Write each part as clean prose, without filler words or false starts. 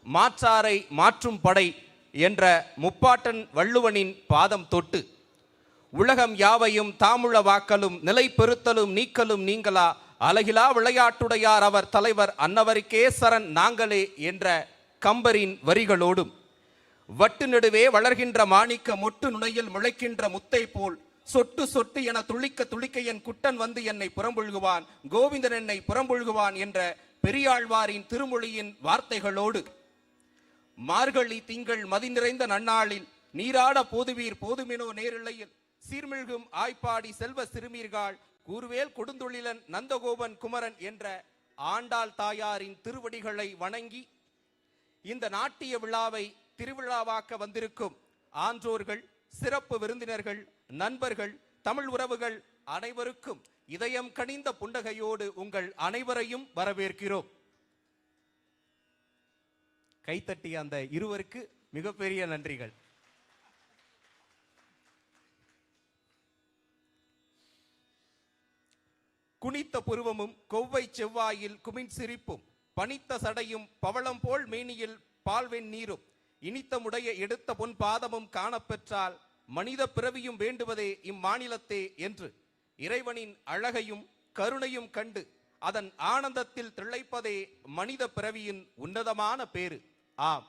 மாற்றாரை மாற்றும் படை என்ற முப்பாட்டன் வள்ளுவனின் பாதம் தொட்டு உலகம் யாவையும் தாமுள வாக்கலும் நிலை பெறுத்தலும் நீக்கலும் நீங்களா அழகிலா விளையாட்டுடையார் அவர் தலைவர் அன்னவருக்கே சரண் நாங்களே என்ற கம்பரின் வரிகளோடும் வட்டு நடுவே வளர்கின்ற மாணிக்க மொட்டு நுனையில் முளைக்கின்ற முத்தை போல் சொட்டு சொட்டு என துளிக்க துளிக்க என் குட்டன் வந்து என்னை புறம்பொழுகுவான், கோவிந்தன் என்னை புறம்பொழுகுவான் என்ற பெரியாழ்வாரின் திருமொழியின் வார்த்தைகளோடு மார்கழி திங்கள் மதி நிறைந்த நன்னாளில் நீராட போதுவீர் போதுமினோ நேரிழையில் சீர்மிழ்கும் ஆய்ப்பாடி செல்வ சிறுமீர்கள் கூர்வேல் கொடுந்தொழிலன் நந்தகோபன் குமரன் என்ற ஆண்டாள் தாயாரின் திருவடிகளை வணங்கி இந்த நாட்டிய விழாவை திருவிழாவாக்க வந்திருக்கும் ஆன்றோர்கள், சிறப்பு விருந்தினர்கள், நண்பர்கள், தமிழ் உறவுகள் அனைவருக்கும் இதயம் கனிந்த புன்னகையோடு உங்கள் அனைவரையும் வரவேற்கிறோம். கைத்தட்டிய அந்த இருவருக்கு மிகப்பெரிய நன்றிகள். குனித்த புருவமும் கொவ்வை செவ்வாயில் குமின் சிரிப்பும் பனித்த சடையும் பவளம் போல் மேனியில் பால்வெண் நீரும் இனித்த முடைய எடுத்த பொன் பாதமும் காணப்பெற்றால் மனித பிறவியும் வேண்டுவதே இம்மாநிலத்தே என்று இறைவனின் அழகையும் கருணையும் கண்டு அதன் ஆனந்தத்தில் திளைப்பதே மனித பிறவியின் உன்னதமான பேரு. ஆம்,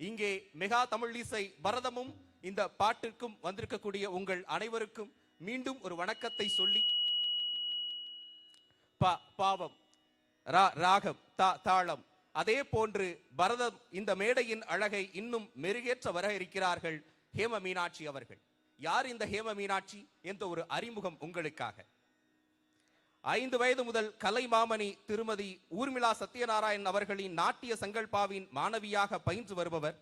இங்கே மெகா தமிழ் இசை பரதமும் இந்த பாட்டிற்கும் வந்திருக்கக்கூடிய உங்கள் அனைவருக்கும் மீண்டும் ஒரு வணக்கத்தை சொல்லி பாவம் ராகம் தாளம் அதே போன்று பரதம் இந்த மேடையின் அழகை இன்னும் மெருகேற்ற வர இருக்கிறார்கள் ஹேம மீனாட்சி அவர்கள். யார் இந்த ஹேம மீனாட்சி என்ற ஒரு அறிமுகம் உங்களுக்காக. 5 வயது முதல் கலைமாமணி திருமதி ஊர்மிளா சத்யநாராயண் அவர்களின் நாட்டிய சங்கல்பாவின் மாணவியாக பயின்று வருபவர்.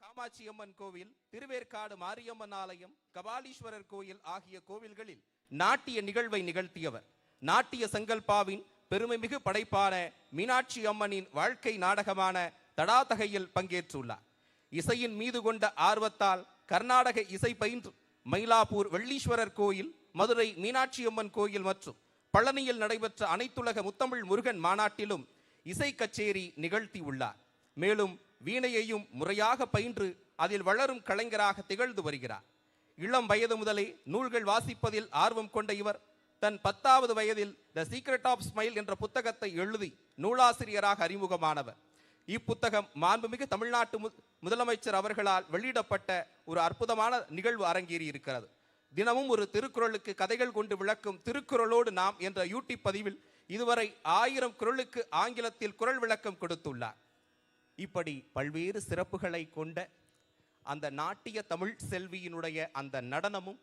காமாட்சி அம்மன் கோவில், திருவேற்காடு மாரியம்மன் ஆலயம், கபாலீஸ்வரர் கோயில் ஆகிய கோவில்களில் நாட்டிய நிகழ்வை நிகழ்த்தியவர். நாட்டிய சங்கல்பாவின் பெருமைமிகு படைப்பான மீனாட்சி அம்மனின் வாழ்க்கை நாடகமான தடாதகையில் பங்கேற்றுள்ளார். இசையின் மீது கொண்ட ஆர்வத்தால் கர்நாடக இசை பயின்று மயிலாப்பூர் வெள்ளீஸ்வரர் கோயில், மதுரை மீனாட்சி அம்மன் கோயில் மற்றும் பழனியில் நடைபெற்ற அனைத்துலக முத்தமிழ் முருகன் மாநாட்டிலும் இசை கச்சேரி நிகழ்த்தி உள்ளார். மேலும் வீணையையும் முறையாக பயின்று அதில் வளரும் கலைஞராக திகழ்ந்து வருகிறார். இளம் வயது முதலே நூல்கள் வாசிப்பதில் ஆர்வம் கொண்ட இவர் தன் 10வது வயதில் த சீக்ரெட் ஆஃப் ஸ்மைல் என்ற புத்தகத்தை எழுதி நூலாசிரியராக அறிமுகமானவர். இப்புத்தகம் மாண்புமிகு தமிழ்நாட்டு முதலமைச்சர் அவர்களால் வெளியிடப்பட்ட ஒரு அற்புதமான நிகழ்வு அரங்கேறி இருக்கிறது. தினமும் ஒரு திருக்குறளுக்கு கதைகள் கொண்டு விளக்கும் திருக்குறளோடு நாம் என்ற யூடியூப் பதிவில் இதுவரை 1000 குறளுக்கு ஆங்கிலத்தில் குறள் விளக்கம் கொடுத்துள்ளார். இப்படி பல்வேறு சிறப்புகளை கொண்ட அந்த நாட்டிய தமிழ் செல்வியினுடைய அந்த நடனமும்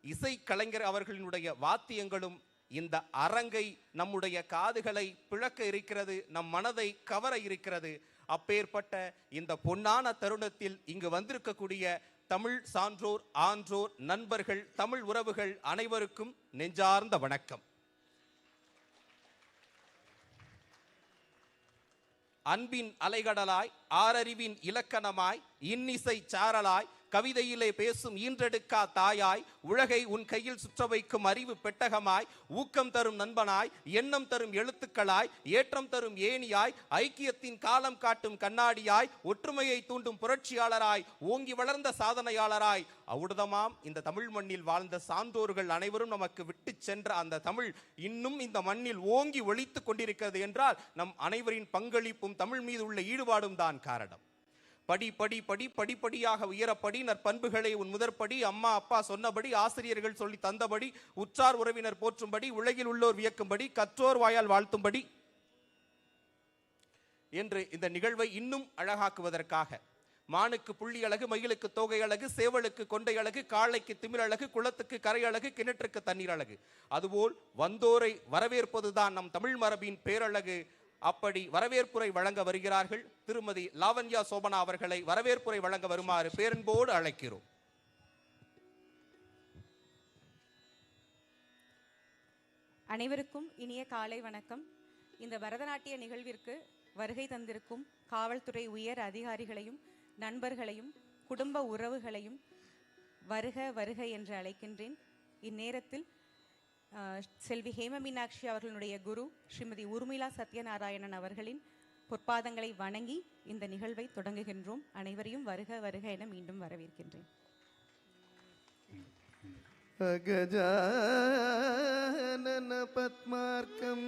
இசை கலைஞர் அவர்களினுடைய வாத்தியங்களும் இந்த அரங்கை நம்முடைய காதுகளை பிளக்க இருக்கிறது, நம் மனதை கவர இருக்கிறது. அப்பேற்பட்ட இந்த பொன்னான தருணத்தில் இங்கு வந்திருக்கக்கூடிய தமிழ் சான்றோர், ஆன்றோர், நண்பர்கள், தமிழ் உறவுகள் அனைவருக்கும் நெஞ்சார்ந்த வணக்கம். அன்பின் அலைகடலாய், ஆறறிவின் இலக்கணமாய், இன்னிசை சாரலாய், கவிதையிலே பேசும் ஈன்றெடுக்கா தாயாய், உலகை உன் கையில் சுற்ற வைக்கும் அறிவு பெட்டகமாய், ஊக்கம் தரும் நண்பனாய், எண்ணம் தரும் எழுத்துக்களாய், ஏற்றம் தரும் ஏணியாய், ஐக்கியத்தின் காலம் காட்டும் கண்ணாடியாய், ஒற்றுமையை தூண்டும் புரட்சியாளராய், ஓங்கி வளர்ந்த சாதனையாளராய், அவுடதமாம் இந்த தமிழ் மண்ணில் வாழ்ந்த சான்றோர்கள் அனைவரும் நமக்கு விட்டு சென்ற அந்த தமிழ் இன்னும் இந்த மண்ணில் ஓங்கி ஒலித்துக் கொண்டிருக்கிறது என்றால் நம் அனைவரின் பங்களிப்பும் தமிழ் மீது உள்ள ஈடுபாடும் தான் காரணம். படி படி படி படிப்படியாக உயரப்படி, நற்பண்புகளை உன் முதற்படி, அம்மா அப்பா சொன்னபடி, ஆசிரியர்கள் சொல்லி தந்தபடி, உற்றார் உறவினர் போற்றும்படி, உலகில் உள்ளோர் வியக்கும்படி, கற்றோர் வாயால் வாழ்த்தும்படி என்று இந்த நிகழ்வை இன்னும் அழகாக்குவதற்காக மானுக்கு புள்ளி அழகு, மயிலுக்கு தோகை அழகு, சேவலுக்கு கொண்டை அழகு, காளைக்கு திமிர் அழகு, குளத்துக்கு கரை அழகு, கிணற்றுக்கு தண்ணீர் அழகு. அதுபோல் வந்தோரை வரவேற்பதுதான் நம் தமிழ் மரபின் பேரழகு. அப்படி வரவேற்புரை வழங்க வருகிறார்கள் திருமதி லாவண்யா சோபனா அவர்களை வரவேற்புரை வழங்க வருமாறு பேரன்போடு அழைக்கிறோம். அனைவருக்கும் இனிய காலை வணக்கம். இந்த பரதநாட்டிய நிகழ்விற்கு வருகை தந்திருக்கும் காவல்துறை உயர் அதிகாரிகளையும் நண்பர்களையும் குடும்ப உறவுகளையும் வருக வருக என்று அழைக்கின்றேன். இந்நேரத்தில் செல்வி ஹேம மீனாட்சி அவர்களுடைய குரு ஸ்ரீமதி ஊர்மிளா சத்யநாராயணன் அவர்களின் பொற்பாதங்களை வணங்கி இந்த நிகழ்வை தொடங்குகின்றோம். அனைவரையும் வருக வருக என மீண்டும் வரவேற்கின்றேன். அகஜானன பத்மார்க்கம்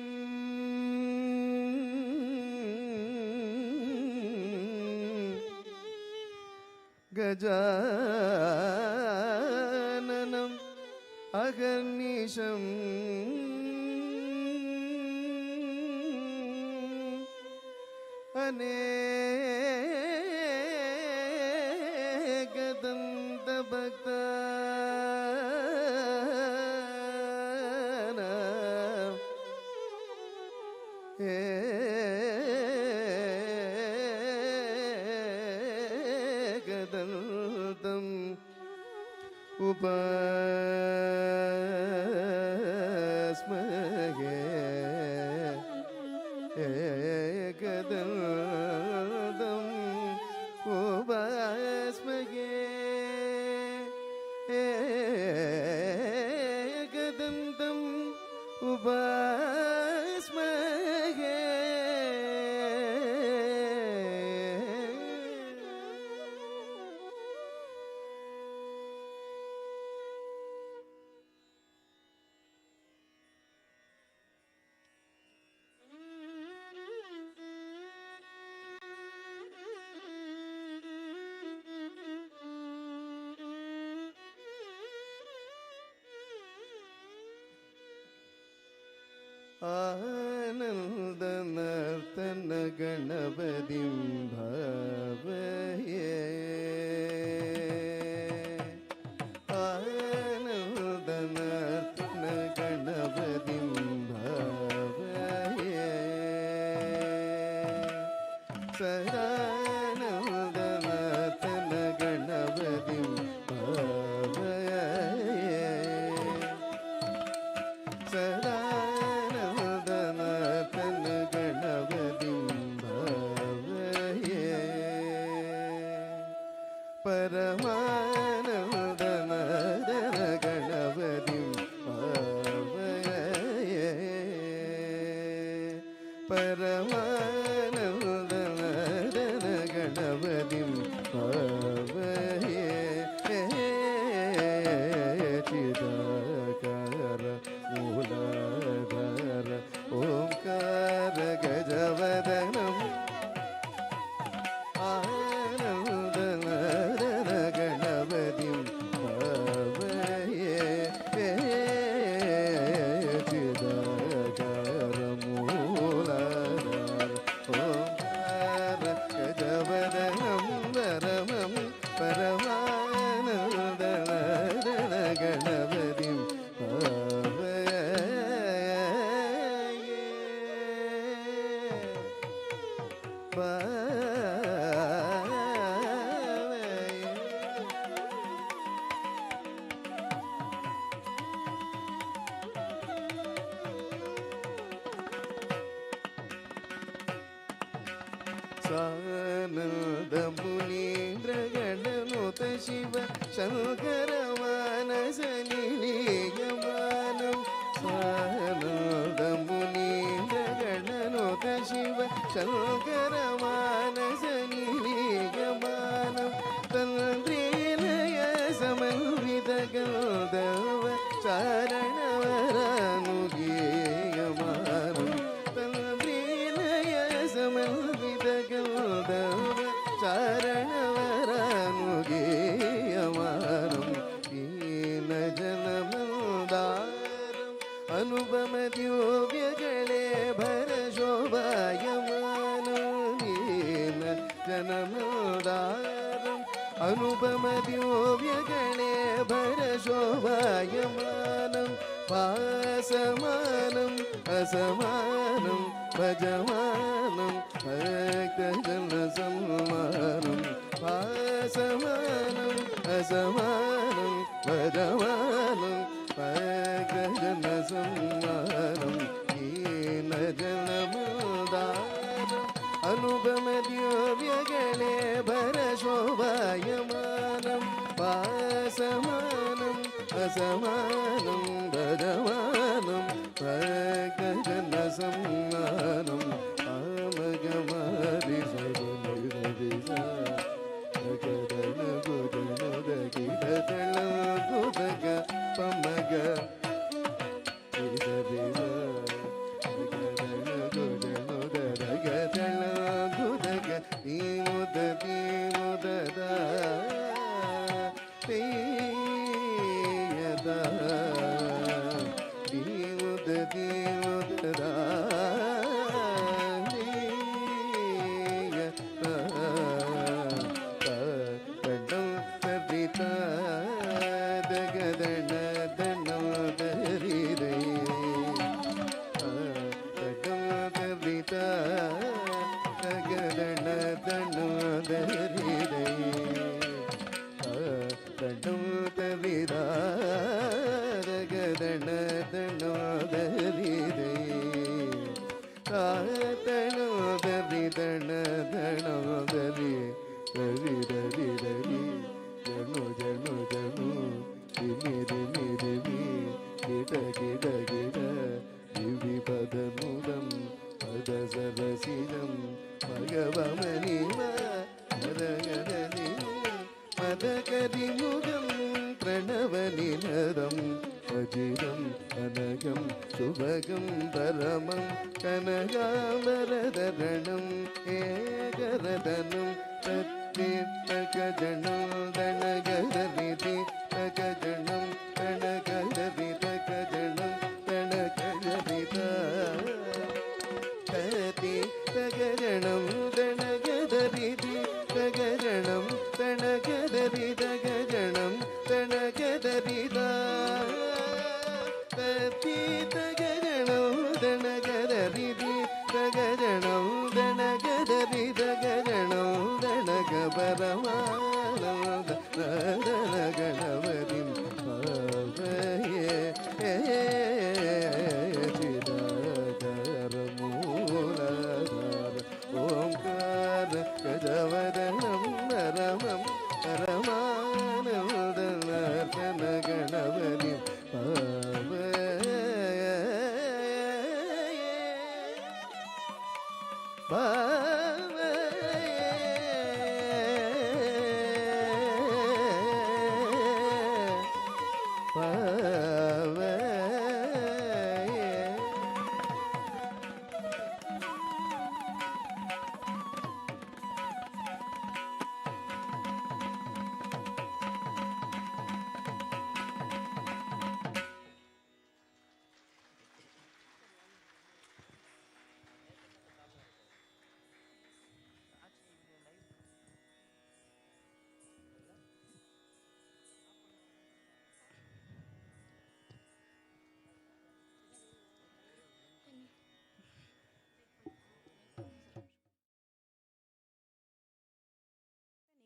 கஜானனம் அகர்நிஷம் அநேகதந்த பக்தானாம் ஏகதந்தம் உபாஸ்மகே ஏகதந்தம் உபாஸ்மகே ஏகதந்தம் உபாஸ்மகே ஆனந்தநர்த்தன கணபதிம் பாவயே ஆனந்தநர்த்தன கணபதிம் பாவயே சதானந்தநர்த்தன கணபதிம் பாவயே சதா பரமானந்தநர்த்தன கணபதிம் பாவயே பரமானந்தநர்த்தன கணபதிம் பாவயே சிதாகார மூலாதார ஓம்கார கஜவதனம் கணபதிம் பாவயே சிதாகார மூலாதார ஓம்கார கஜவதனம் வரமம் பரமானந்தநர்த்தன கணபதிம் பாவயே சானந்த முனீந்திர கணனுத சிவ சங்கர மானச நிலையமானம் சானந்த முனீந்திர கணனுத சிவ சங்கர மானச நிலையமானம் தந்திரேலய சமன்வித கந்தர்வ சாரணவரானுகேயமானம் தந்திரேலய சமன்வித கந்தர்வ சாரணவரானுகேயமானம் ஈன ஜனமந்தாரம் அனுபமதியோவ்யகளே ಭರ ಶೋಭಾಯಮಾನಂ ஈன ஜனமந்தாரம் அனுபமதியோவ்யகளே ಭರ ಶೋಭಾಯಮಾனம் பாசமானம் அசமானம் பஜமானம் பக்தஜன சம்மானம் பாசமானம் அசமானம் பஜமானம் பக்தஜன சம்மானம் ஈன ஜனமதானம் அனுபமதியோவ்யகளே ಭರ ಶೋಭಾಯಮಾனம் பாசமானம் அசமானம் பஜமானம்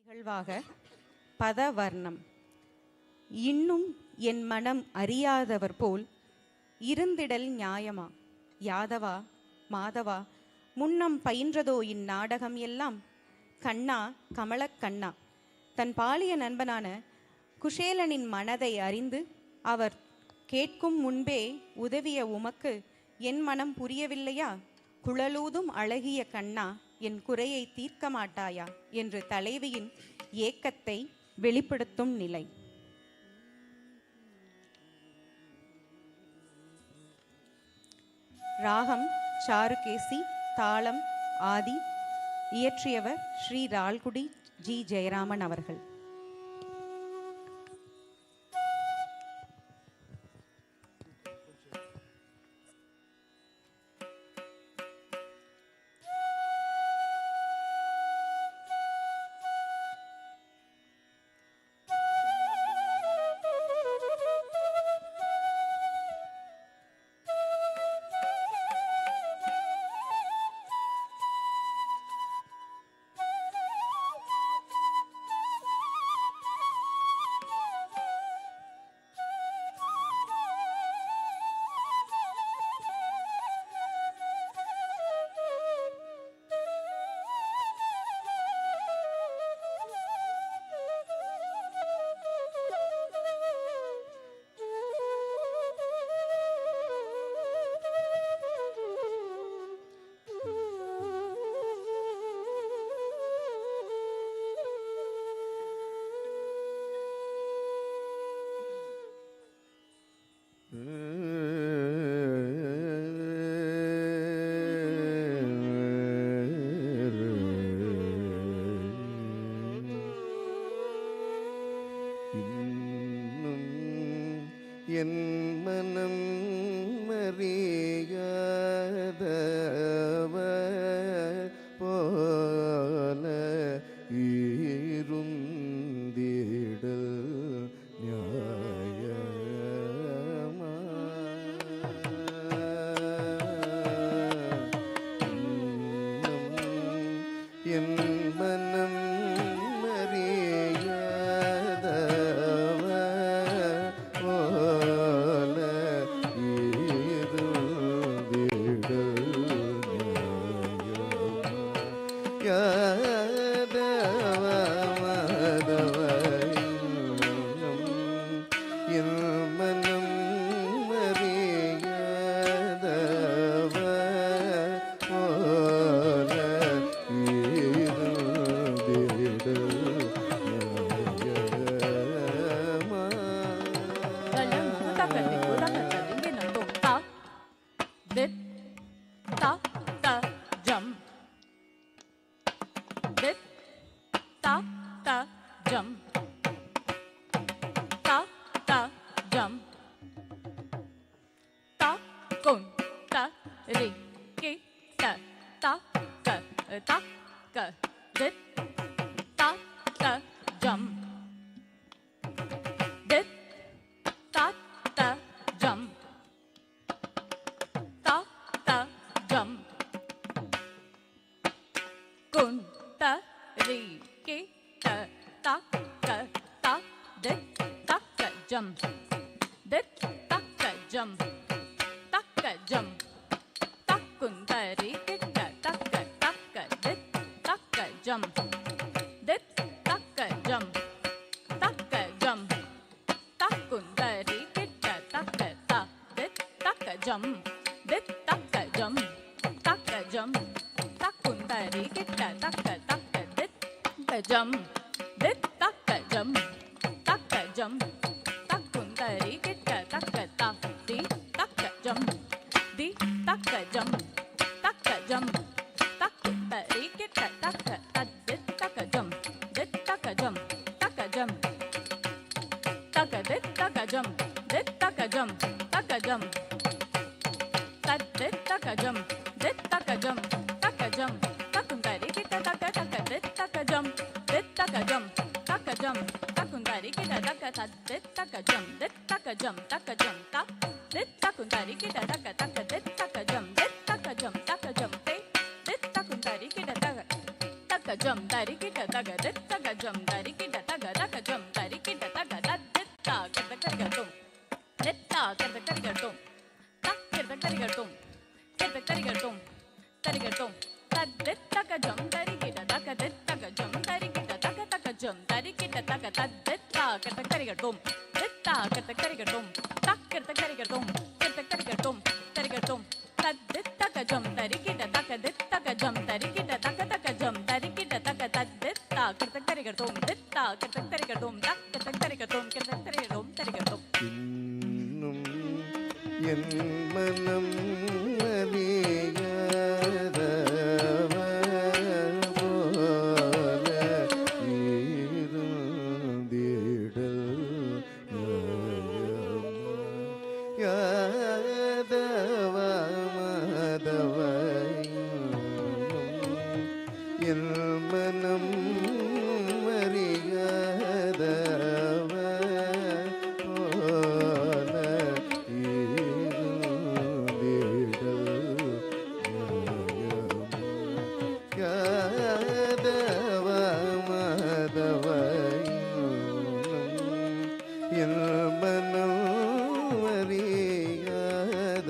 நிகழ்வாக பதவர்ணம். இன்னும் என் மனம் அறியாதவர் போல் இருந்திடல் நியாயமா? யாதவா மாதவா முன்னம் பயின்றதோ இந்நாடகம் எல்லாம்? கண்ணா கமலக்கண்ணா, தன் பாலிய நண்பனான குஷேலனின் மனதை அறிந்து அவர் கேட்கும் முன்பே உதவிய உமக்கு என் மனம் புரியவில்லையா? குழலூதும் அழகிய கண்ணா, என் குறையை தீர்க்க மாட்டாயா என்று தலைவியின் ஏக்கத்தை வெளிப்படுத்தும் நிலை. ராகம் சாருகேசி, தாளம் ஆதி. இயற்றியவர் ஸ்ரீ ரால்குடி ஜி ஜெயராமன் அவர்கள். இன்னும் என் மனம் அறியாதவர் போல இருந்திடல் நியாயமா? இன்னும் என் மனம் அறியாதவர் போல இருந்திடல் மனம் அறியாத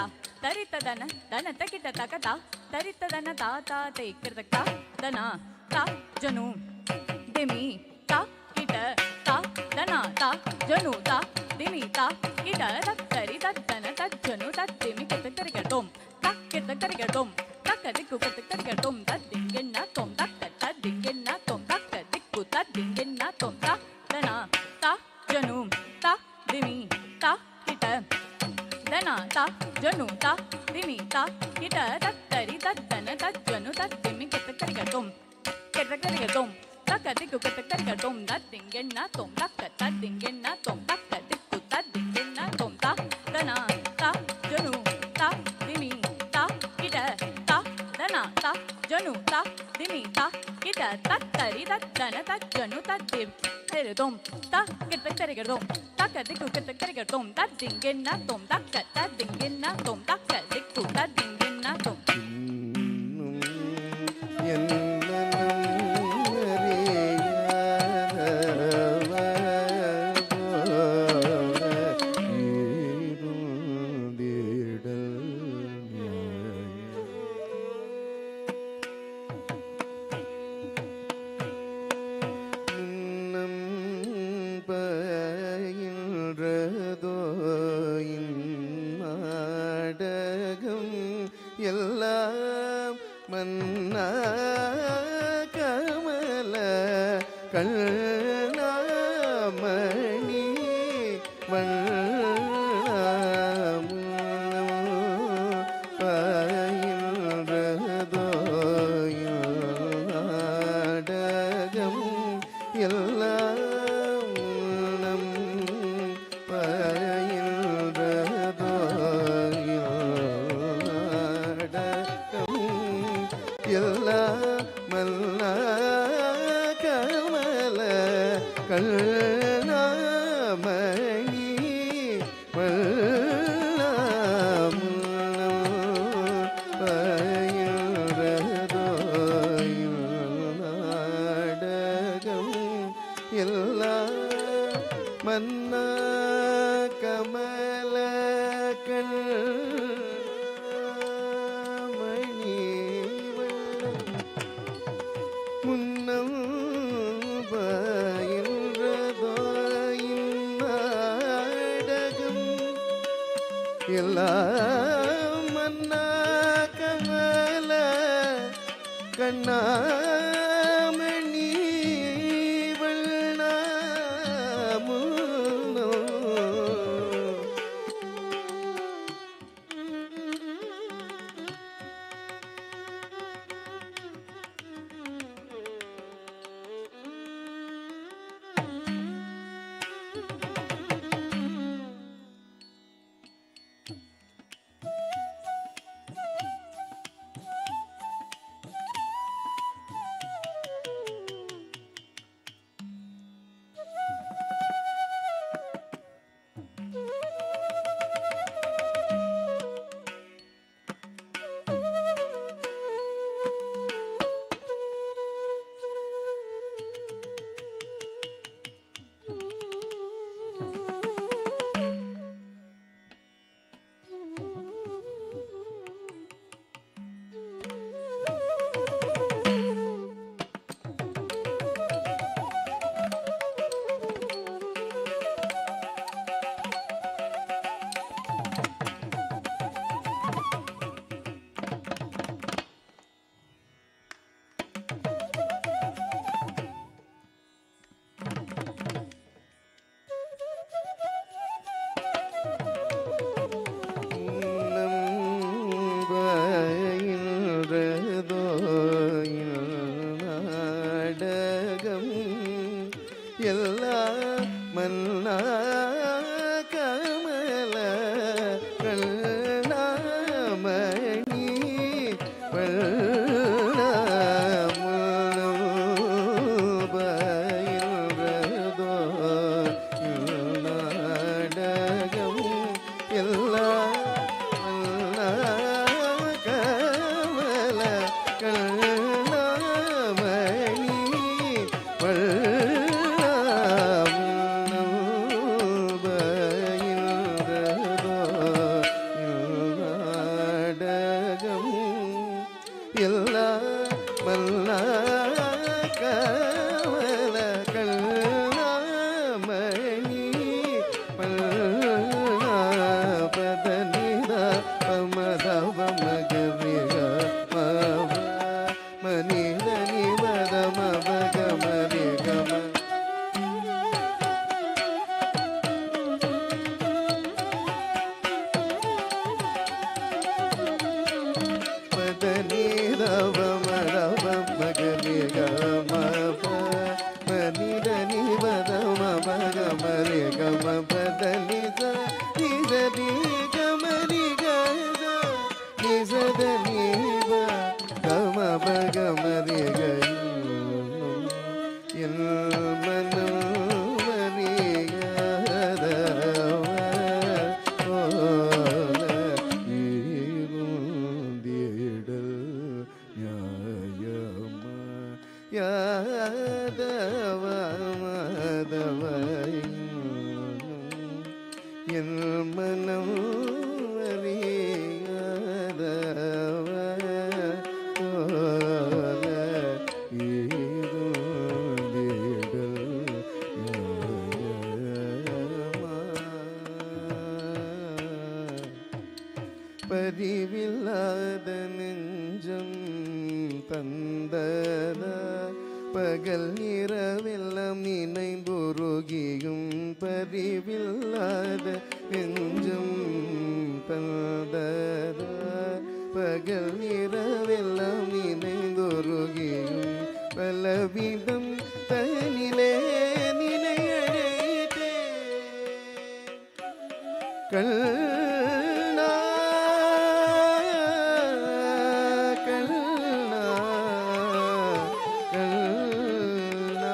தன தன தக்கிட்ட தக்கதா தரித்த தன தா தா தேக்கிறதா தனா தா ஜனு திமி தா கிட்ட தா தனா தா ஜனு தா திமி தா கிட்ட தத்தரி தத்தன தஜனு தத்திமி கிட்டக்கரிகட்டும் தக்கிட்டக்கரிகட்டும் தக்கதிக்கு கிட்டக்கரிகட்டும் தத்திங்கென்னா தொம் தக்க தத்திங்கென்னா தொம் தக்க திக்கு தத்திங்கென்னா தொம் தா தனா தா ஜனு தா திமி தா கிட்ட தனா தா ஜனு தா திமி தா கிட்ட தத்தரி தத்தன தஜனு தத்திமி கிட்டக்கரிகட்டும் கிட்டக்கரிகட்டும் தக்கதிக்கு கிட்டக்கரிகட்டும் தத்திங்கென்னா தொம் தக்க தத்திங்கென்னா தொம் தக்க திக்கு தத்திங்கென்னா தொம் தா தனா தா ஜனு தா திமி தா கிட்ட தா தனா தா ஜனு தா திமி தா கிட்ட தத்தரி தத்தன தஜனு தத்திம் தெருதும் தா கிட்டக்கரிகட்டும் தக்கதிக்கு கிட்டக்கரிகட்டும் தத்திங்கென்னா தொம் தக்க தத்திங்கென்னா தொம் தக்க திக்கு தத்திங்கென்னா தொம் எல்லாம் மன்னா கமல கண்ணாமணி நாடகம் எல்லாம் எல்லா மல்ல கமல கண்ணாமணி நாடகம் எல்லா மன்னா கமல கண்ணாமணி முன்னம் பயின்றதோயின் நாடகம் எல்லாம் மன்னா கமல கண்ணாமணி வண்ணாமுனோ மதவ மகரிக மவ மனித நிமத மபக மரிகம பத நீதவ மதவ மகரிக மவ மனித நிமத மபக மரிகம பத நித நித நிக மரிக நிசத நீவ கம பக மரிக என் மனம் மரிகதவ போல இருந்திடல் நியாயமா யாதவ மதவ என் மனம் அறியாதவ போல இருந்திடல் நியாயமா. பரிவில்லாத நெஞ்சம் தந்தத பகல் இரவெல்லாம் நினைந்துருகியும் பரிவில்லாத நெஞ்சம் தந்தத பகல் இரவெல்லாம் நினைந்துருகியும் பலவிதம் தனிலே நினையழைத்தே கண்ணா கண்ணா கண்ணா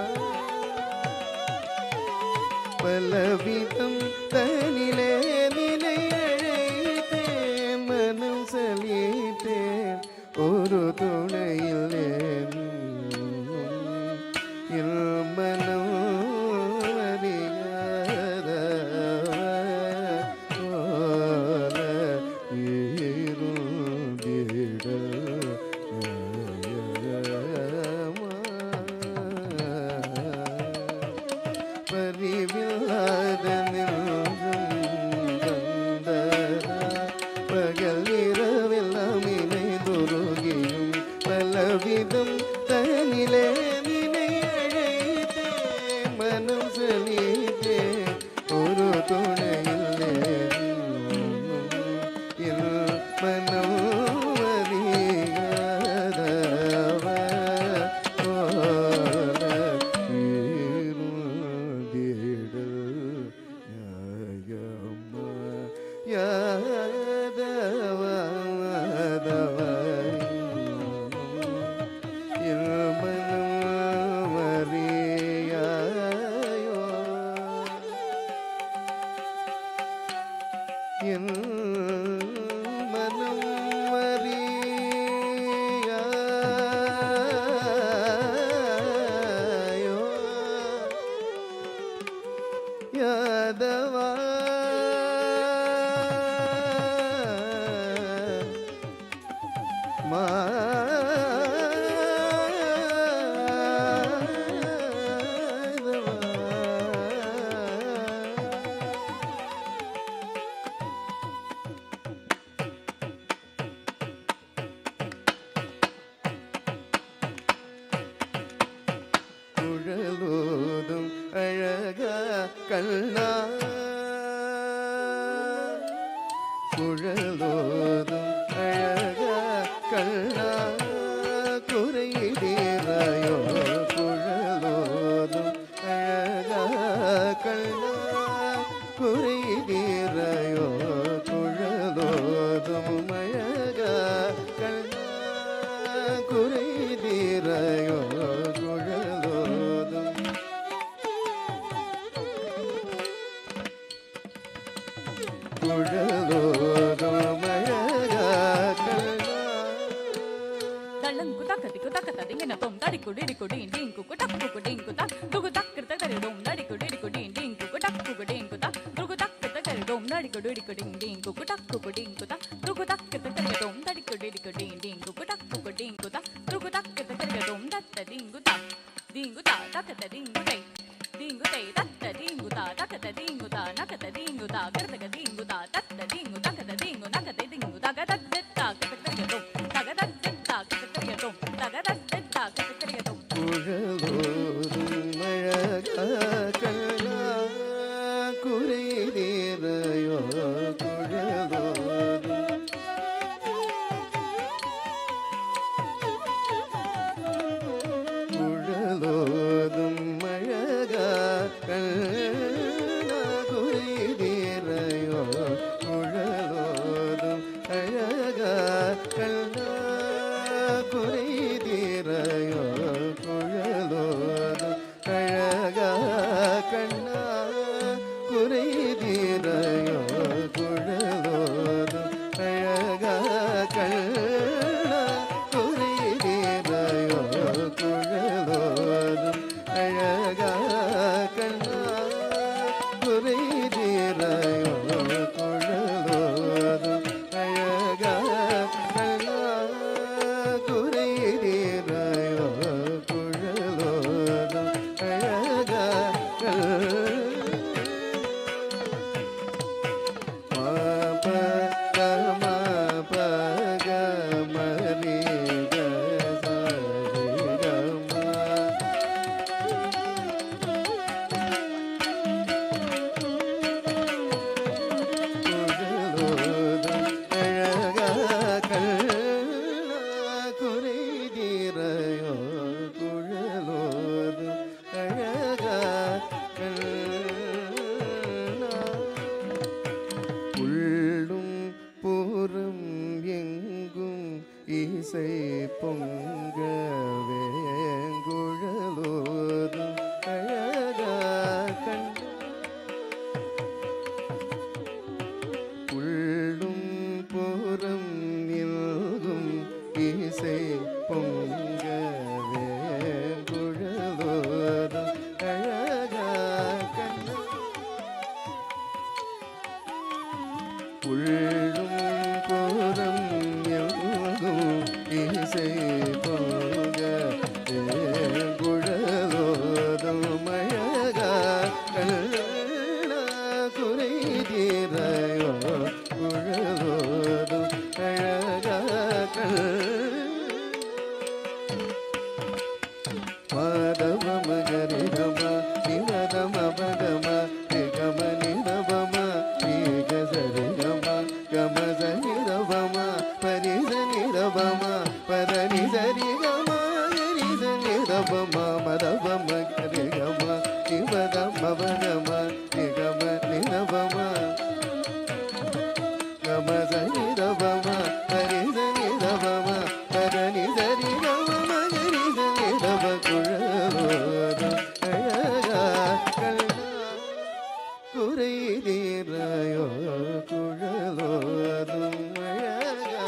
பலவிதம் தனிலே நினையழைத்தே மனம் சலித்தேன் ஒரு துணையில் என் மனம் அறியாதவ போல இருந்திடல் நியாயமா. பரிவில்லாத நெஞ்சம் தந்தர பகல் இரவெல்லாம் இணைந்துருகியும் பலவிதம் தனிலே நினையழைத்தே மனம் சலித்தே ஒரு துணையில் என் மனம் அறியாதவ போல இருந்திடல் நியாயமா யாதவ மதவ என் மனம் அறியாயோ என் மனம் அறியாயோ யாதவா குழலோதும் அழக கண்ணா குழலோதும் அழக கண்ணா குறையிடீரையோ குழலோதும் அழக கண்ணா குறையிடீரையோ குழலோதும் அழக கண்ணா குறையிடீரையோ குழலோதும் குழலோதும் அழக கண்ணா தள்ளன் குதக்கதி குதக்கத திங்கன தொம் தடி குடி குடி டிங் குக்கு டக் குக்கு டிங் குதா துகு தக் கிருத கரிடோம் தடி குடி குடி டிங் குக்கு டக் குக்கு டிங் குதா துகு தக் கிருத கரிடோம் தடி குடி குடி டிங் குக்கு டக் குக்கு டிங் குதா துகு தக் கிருத கரிடோம் தடி குடி குடி டிங் குக்கு டக் குக்கு டிங் குதா துகு தக் கிருத கரிடோம் தத்த டிங் குதா தக்கத டிங் குதை டிங் குதை தத்த டிங் குதா தக்கத டிங் குதா நக்கத டிங் குதா கர்தக டிங் குதா தத்த டிங் குதா கத டிங் குதா கத டிங் குதா கண்ணா குறை தீரையோ குழலோதும் அழகா கண்ணா குறை தீரையோ குழலோதும் அழகா கண்ணா குறை தீரையோ குழலோதும் அழகா உள்ளும் பூரம் எங்கும் இசை பொங்க வேங்குழலோதும் அழகா கண்ணா உள்ளும் பூரம் எங்கும் இசை பொங்க வேங்குழலோதும் அழகா கண்ணா உள்ளும் போரம் எங்கும் இசை போக குழலோதும் அழகா கண்ணா குறை தீரையோ குழலோதும் அழகா மாதவ மகரிதம நிரதம பதம நிகம நிரவம நிகசரிகம கமச நிரவம பரிச நிரவம பதனி சரிகம கரிச நிரவம மரவ மகரிகம நிவதம வதம நிகம நிரவம கமச நிரவம பரிச நிரவம பதனி சரிகம மகரிச நிரவ குழலோதும் அழகா கண்ணா குறை தீரையோ குழலோதும் அழகா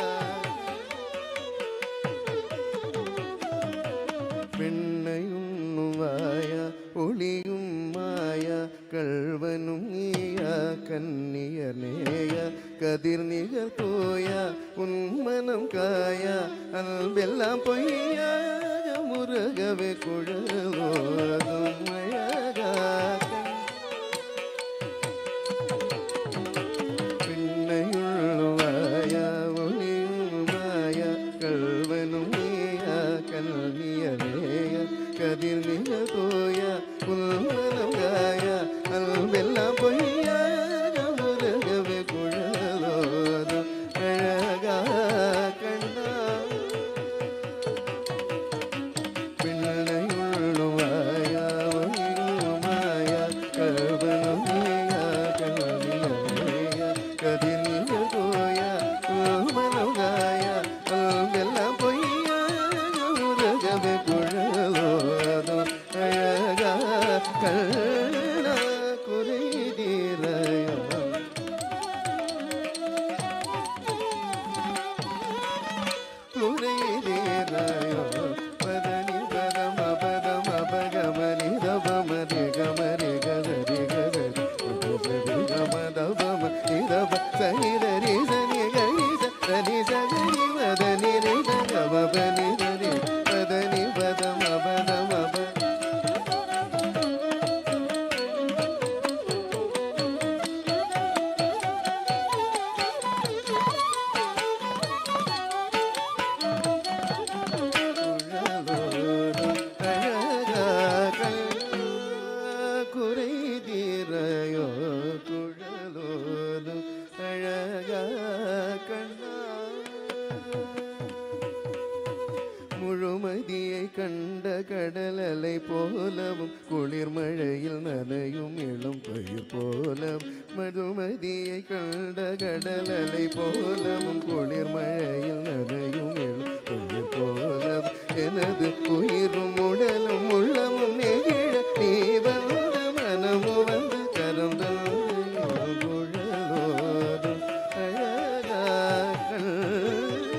பெண்ணையும் வாயா ஒளியும் மாயா கள்வனும் நீயா கன்னியர் நேயா கதிர் நிகர் தோயா உன் மனம் காயா அன்பெல்லாம் பொய்யா முருகவே குழலோதும் அழகா பெண்ணையுள்ளுவாயா ஒளியுமாய கள்வனும் நீயா கல்வியலேய கதிர் நிக தோயா புல்வனம் காயா அல்வெல்லாம் பொய்யா முருகவே குழலோதும் அழகா கண்ணா பெண்ணையுள்ளுவாயா ஒளியுமாய கள்வனும் நீயா கல்வியலேய கதிர் நிக தோயா புல்வனம் காயா அல்வெல்லாம் பொய்யா முருகவே குழலோதும் அழகா கண்ணா குறை தீரையோ குறை தீரையோ பதனி பதம பதம பகம நிதபம ரிகம ரிக சரி கசரி கம தபம நிதப சனித ரிசனி கரிச சனி சகரி மதனி ரித கம பனி சரி பதனி பதம பதம குழலோதும் அழகா கண்ணா குறை தீரையோ குழலோதும் அழகா கண்ணா முழுமதியை கண்ட கடலலை போலவும் குளிர் மழையில் நனையும் இளம் பயிர் போலம் மதுமதியை கண்ட கடலலை போலவும் குளிர் மழையில் நனையும் இளம் பயிர் போலம் எனது உயிரும் உடலும் உள்ளமும் நெகிழ நீ வந்த மனமும் வந்து கரம் தந்து குழலோதும் அழகா கண்ணா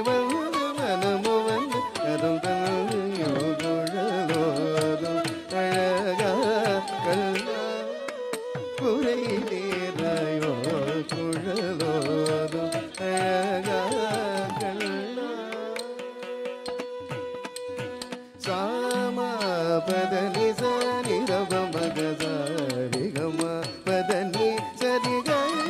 வந்து மனமு வந்து கதம் தந்தையோ குழலோதும் அழகா கண்ணா குறை தீராயோ குழலோதும் அழகா கண்ணா சாமா பதனி சரி ரவ மக சரி கம பதனி சரி கரி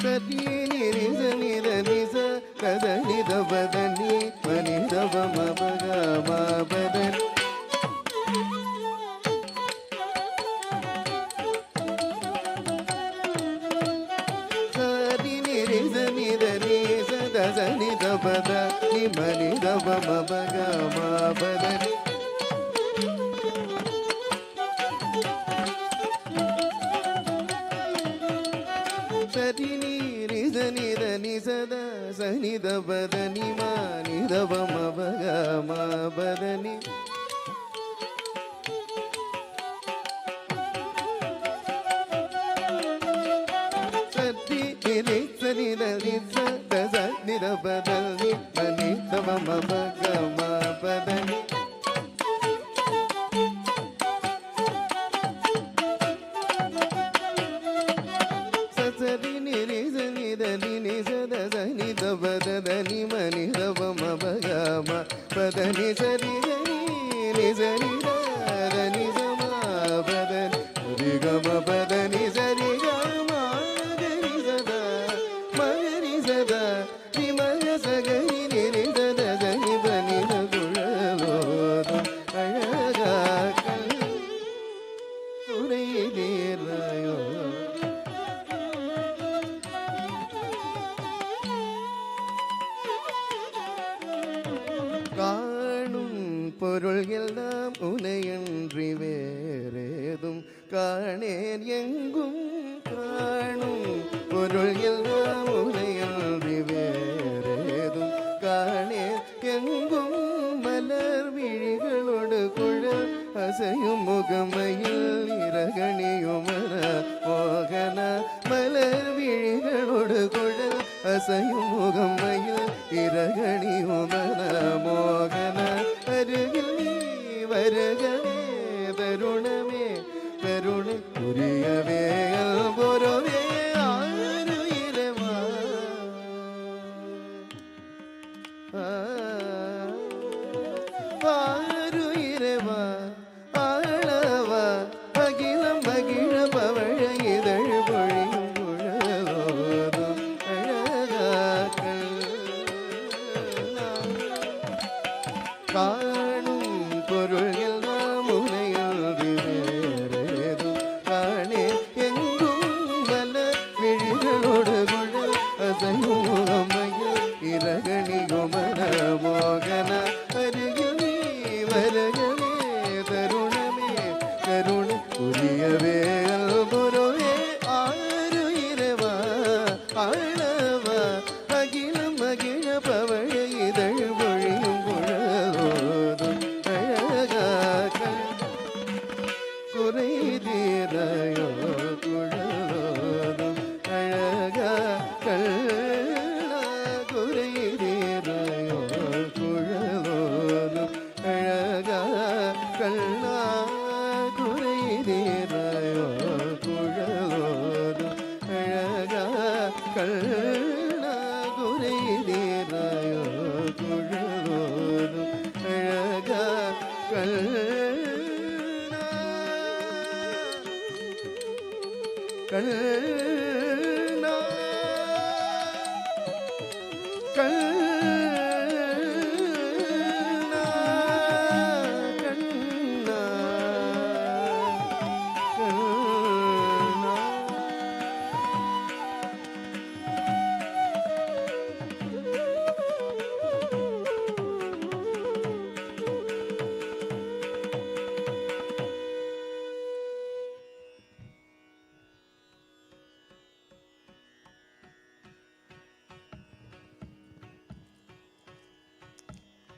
சரி நிரி சனி ரணி ச கதனி தபதனி மணி தப மபக மபதனி சரி நிரி சனி ரணி ச தசனி தபத நி மணி தப மபக மபதனி சரி நீரி சனி ரணி சத சனி தபதனி மணி தப மபக மபதனி சரி நிரி சனி ரணி சத சனி தபதனி மணி தப மபக மபதனி சரி நிரி சனி ரணி நி சத சனி தபதனி மணி தப மபக மபதனி சரி நி சரி ரணி சம பதனி சரி கம பதனி சரி கம கரி சத மகரி சத நி மக சகரி நிரி சத சனி பனி குழலோதும் அழகா குறை தீராயோ காணும் பொருள் எல்லாம் உனையன்றி வேறேதும் காணேன் எங்கும் காணும் பொருள் எல்லாம் உனையன்றி வேறேதும் காணேன் எங்கும் மலர் விழிகளோடு குழல் அசையும் முகமையில் இரகணியுமர மோகன மலர் விழிகளோடு குழல் அசையும் முகமையில் இரகணியுமர மோகன அருகில் நீ வருகவே தருணமே கருணை புரியவே பொறவே ஆருயிரவா ஆருயிரவா ஆளவா அகிலம் மகிழ பவழ இதழ் பொழியும் குழலோதும் அழகாக்கள் காணும் பொருள் எல்லாம் உனையன்றி வேறேதும் காணே எங்கும் வல விழிகளோடு குழல் அசையும் முகமையில் இரகணிகுமர மோகன அருகில் நீ வருகவே தருணமே கருணை புரியவே பொறவே ஆருயிரவா ஆளவா அகிலம் மகிழ பவழ இதழ் பொழியும் குழலோதும் அழகாக்கள் குறை தீராயோ குழலோதும் அழகா கண்ணா குறை தீராயோ குழலோதும் அழகா கண்ணா குறை தீராயோ குழலோதும் அழகா கண்ணா குறை தீராயோ குழலோதும் அழகா கண்ணா கண்ணா கண்ணா கண்ணா கண்ணா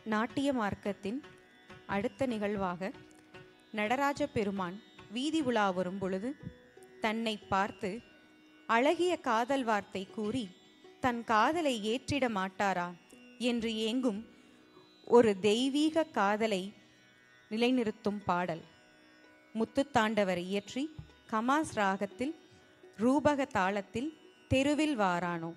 நாட்டிய மார்க்கத்தின் அடுத்த நிகழ்வாக நடராஜ பெருமான் வீதி உலா வரும் பொழுது தன்னை பார்த்து அழகிய காதல் வார்த்தை கூறி தன் காதலை ஏற்றிட மாட்டாரா என்று ஏங்கும் ஒரு தெய்வீக காதலை நிலைநிறுத்தும் பாடல். முத்துத்தாண்டவர் இயற்றி கமாஸ் ராகத்தில் ரூபக தாளத்தில் தெருவில் வாரானோ.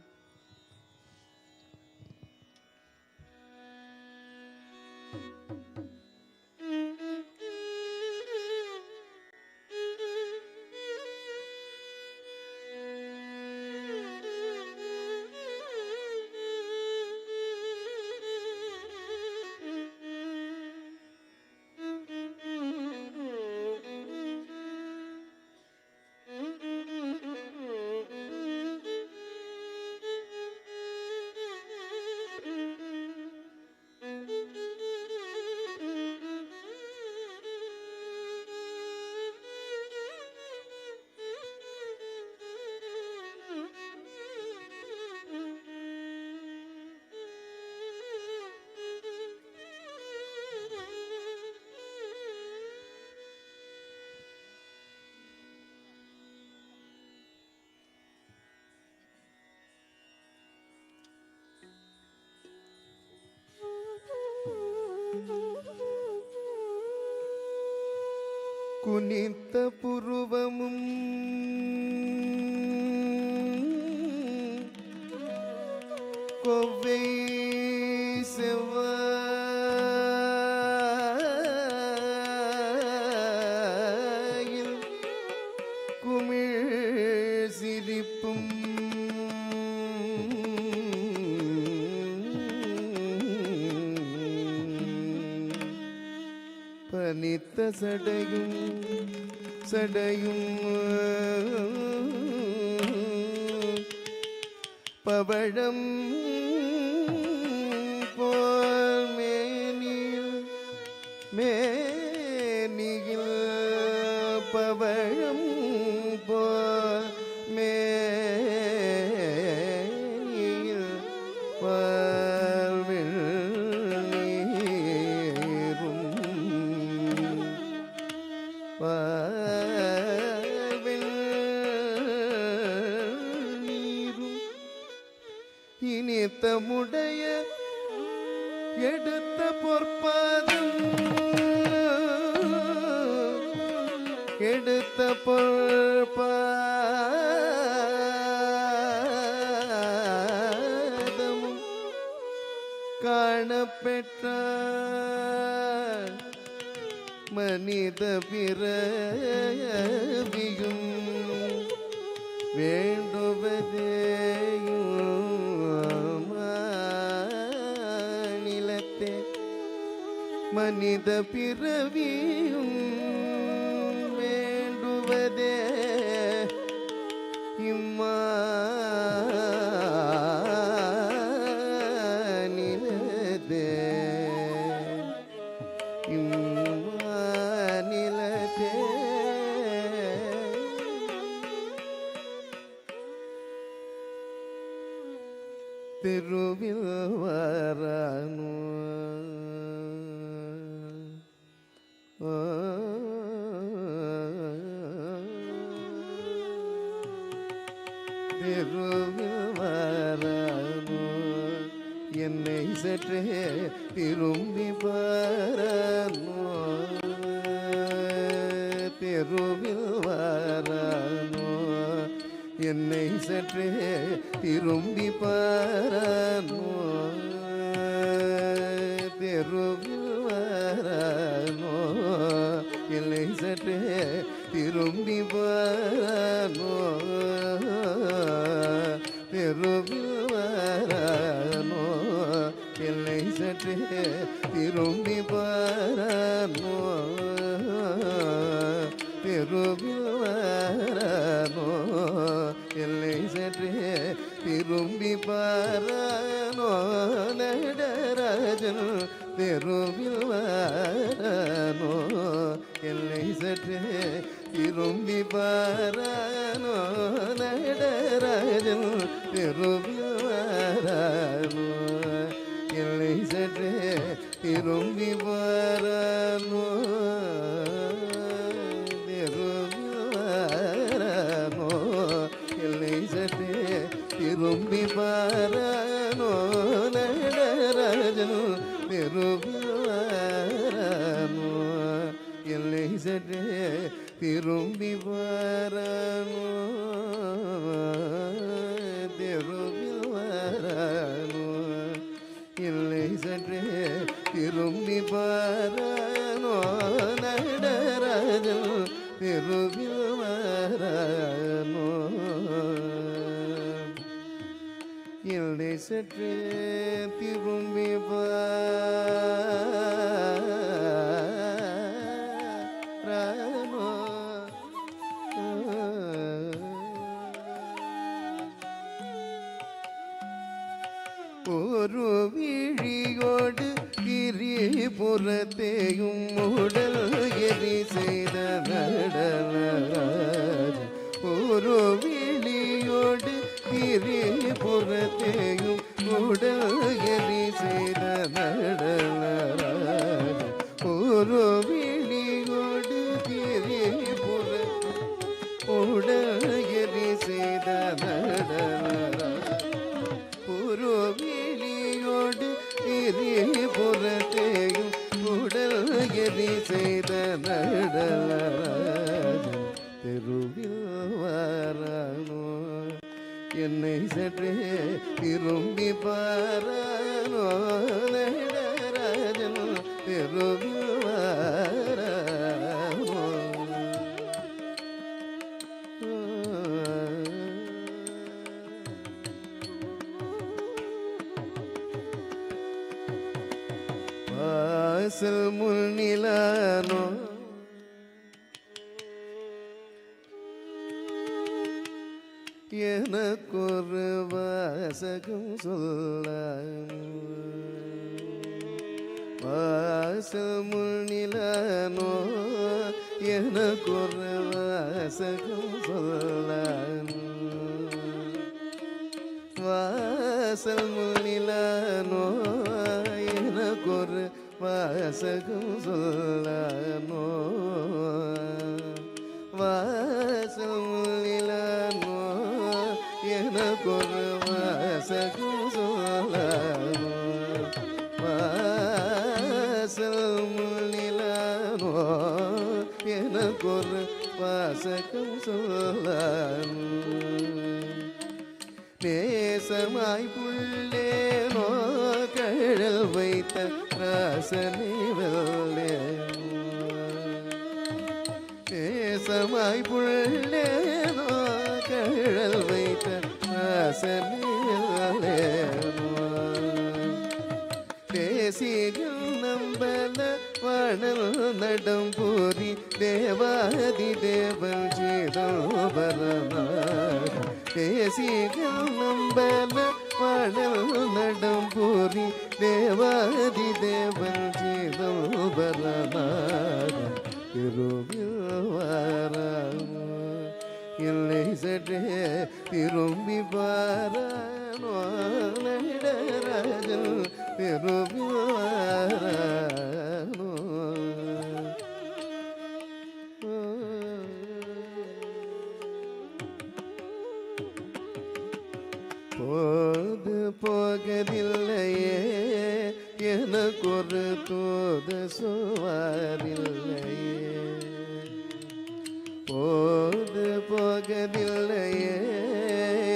குனித்த புருவமும் கொவ்வை செவ்வாயில் குமிழ் சிரிப்பும் பனித்த சடையும் பவழம் போல் மேனியில் பவழம் போல் மேனியில் வாழ்வில் நீரும் நீரும் இனித்தமுடைய எடுத்த பொற்பாதம் எடுத்த பொற்பாதமும் காணப்பெற்றார் மனித பிறவியும் வேண்டுவதேயும் மாநிலத்தே மனித பிறவியும் வேண்டுவதே இம்மாநிலத்தே தெருவில் வரானோ தெருவில் வரானோ என்னை சற்றே திரும்பி பாரானோ தெருவில் வரானோ என்னை சற்றே திரும்பி பாரானோ தெருவில் வரானோ என்னை சற்றே திரும்பி பாரானோ தெருவில் வரானோ என்னை சற்றே திரும்பி பாரானோ தெருவில் வரானோ என்னை சற்றே திரும்பி பாரானோ நடராஜன் தெருவில் வரானோ என்னை சற்றே திரும்பி பாரானோ நடராஜன் தெருவில் வரானோ என்னை சற்றே திரும்பி பாரானோ தெருவில் வரானோ வரனோ தெருவில் வரனோ இல்லை சற்றே திரும்பி பாரனோ நடராஜன் தெருவில் வரனோ இல்லை சற்றே திரும்பி பாரனோ ஒரு விழியோடு கிரிபுறத்தையும் உடல் எரி செய்த நடனராஜ ஒரு விழியோடு கிரிபுறத்தையும் உடல் எரி செய்த நடனராஜ ஒரு விழியோடு கிரிபுற உடல் எரி செய்த நடனராஜ ஒரு விழியோடு புறத்தையும் உடல் எரி செய்த நடனராஜன் தெருவில் வரனோ என்னை சற்றே திரும்பி பாரனோ நடராஜன் தெருவில் வரனோ வாசல் முன்னிலானோ எனக்கொரு வாசகம் சொல்ல வாசல் முன்னிலானோ எனக்கொரு வாசகம் சொல்ல வாசல் முன்னிலானோ எனக்கொரு வாசகம் சொல்லனோ வாசல் முன்னிலானோ எனக்கொரு வாசகம் சொல்லனோ வாசல் முன்னிலானோ எனக்கொரு வாசகம் சொல்லனோ நேசமாய் புள்ளேனோ கழல் வைத்த ராசனை வெல்லேனோ நேசமாய் புள்ளேனோ கழல் வைத்த ராசனை வெல்லேனோ தேசிகள் நம்பல வனல் நடம் பூரி தேவாதி தேவன் ஜீதோபரனாக தேசிகள் நம்பல வனல் நடம் பூரி தேவாதி தேவன் ஜீதோபரனாக திருவில் வாரானோ இல்லை சற்றே திரும்பி பாரானோ நடராஜன் திரும்பி வாரானோ போது போகதில்லையே எனக்கொரு தோது சுவாரில்லையே போது போகதில்லையே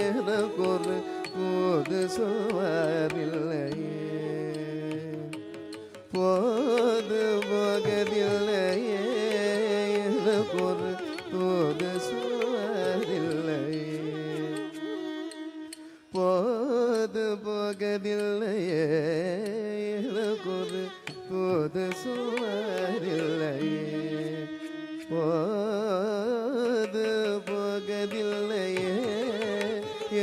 எனக்கொரு போது சுவாரில்லையே போது போகதில்லையே எனக்கொரு தோது சுவாரில்லையே போது போகதில்லையே எனக்கொரு போது சுவாரில்லையே போது போகதில்லையே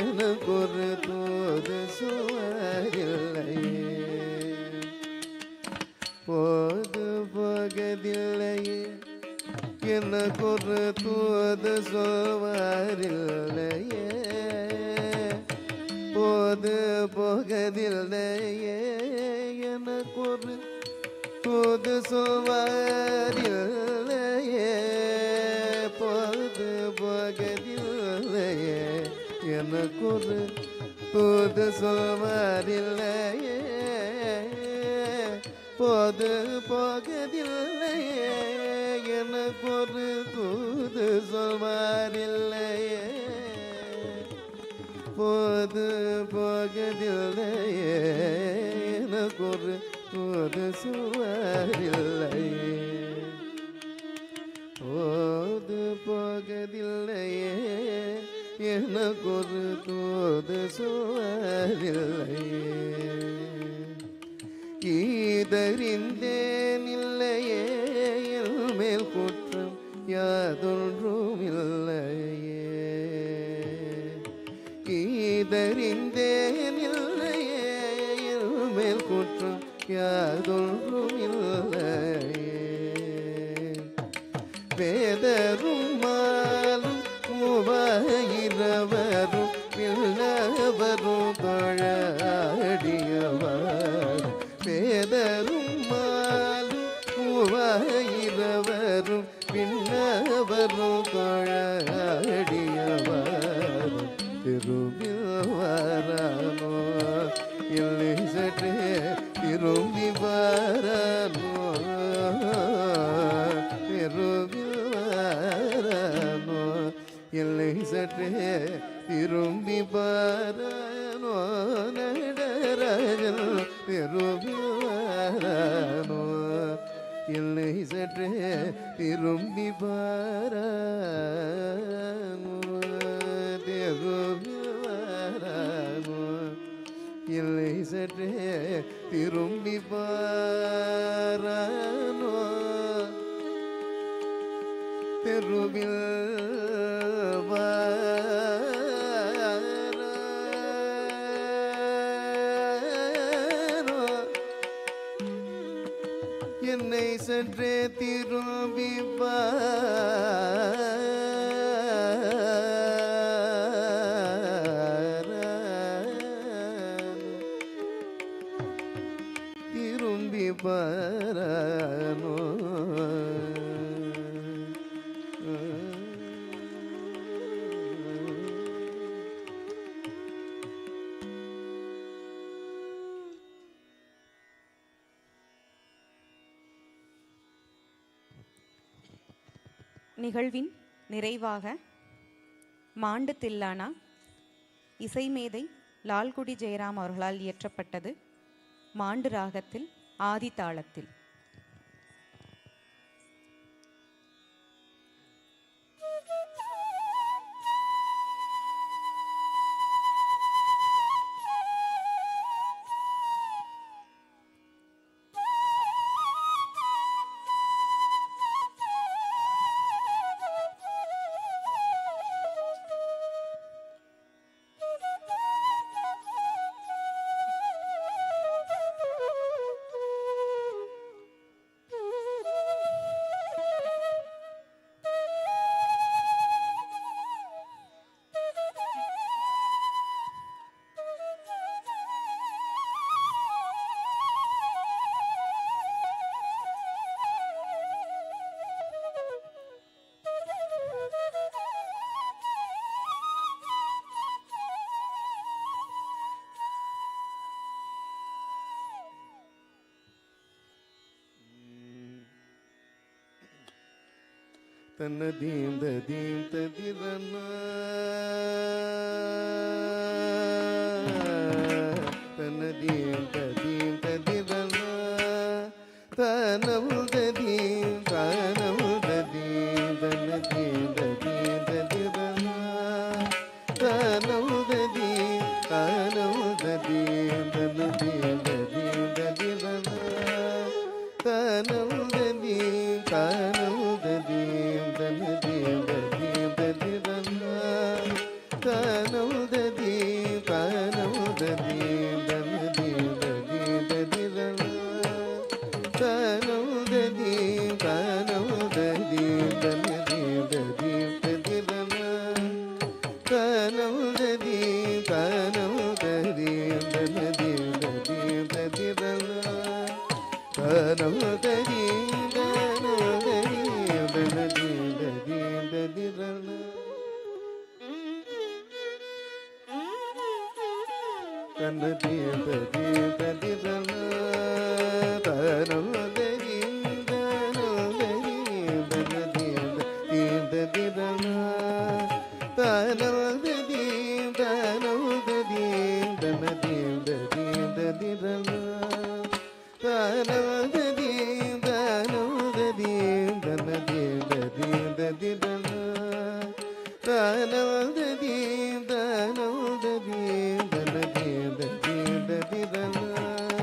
எனக்கொரு தோது சுவாரில்லையே போது போகதில்லையே எனக்கொரு தோது சுவாரில்லையே போது போகதில்லையே எனக்கொரு தோது சுவாரில்லையே போது போகதில்லையே எனக்கொரு தோது சுவாரில்லையே போது போகதில்லையே எனக்கொரு தூது சொல்வாரில்லையே, போது போகதில்லையே, எனக்கொரு தூது சொல்வாரில்லையே, போது போகதில்லையே, எனக்கொரு தூது சொல்வாரில்லையே. ஈதறிந்தேன் இல்லையே, என் மேல் குற்றம் யாதொன்றும் இல்லையே. ஈதறிந்தேன் இல்லையே, என் மேல் குற்றம் யாதொன்றும் இல்லையே. வேதரும் மாலும் மூவாயிரவரும் பிள்ளவரும் தொழாடியவர். வேதரும் மாலும் மூவாயிரவரும் பின்னவரும் தொழாடியவர். திரும்பில் வரானோ இல்லை சற்றே திரும்பி வரானோ, திரும்பில் வரானோ இல்லை சற்றே திரும்பி வரானோ. நடராஜன் திரும்பி வரானோ இல்லை சற்றே திரும்பி வரானோ. திரும்பி வரானோ இல்லை சற்றே திரும்பி வரானோ. தெருவில் என்னை சற்றே திரும்பி திரும்பி பாரானோ. நிகழ்வின் நிறைவாக மாண்டு தில்லானா இசைமேதை லால்குடி ஜெயராம் அவர்களால் இயற்றப்பட்டது. மாண்டு ராகத்தில் ஆதி தாளத்தில். தன்னதீம் ததீம் ததிரனா தன்னதீம் ததீம் ததிரனா தனவு ததீம் தனவு ததீம் தன்னதீம் ததீம் ததிரனா தனவு ததீம் தனவு ததீம் தன்னதீம் ததீம் ததிரனா தனவு ததீம் தனவு ததீம் தன்னதீம் ததீம் ததிரனா தனவு ததீம் தனவு ததீம் தன்னதீம் ததீம் ததிரனா தனவு ததீம் தனவு ததீம் தன்னதீம் ததீம் ததிரனா தனவு ததீம் தனவு ததீம் தன்னதீம் ததீம் ததிரனா தனவு ததீம் தனவு ததீம் தன்னதீம் ததீம் ததிரனா தன்னதீம் ததீம் ததிரனா தனவு ததீம் தனவு ததீம் தானோததீம் தானோததீம் தனதீம் ததீம் ததிரனா தானோததீம் தானோததீம் தனதீம் ததீம் ததிரனா தானோததீம் தானோததீம் தனதீம் ததீம் ததிரனா தானோததீம்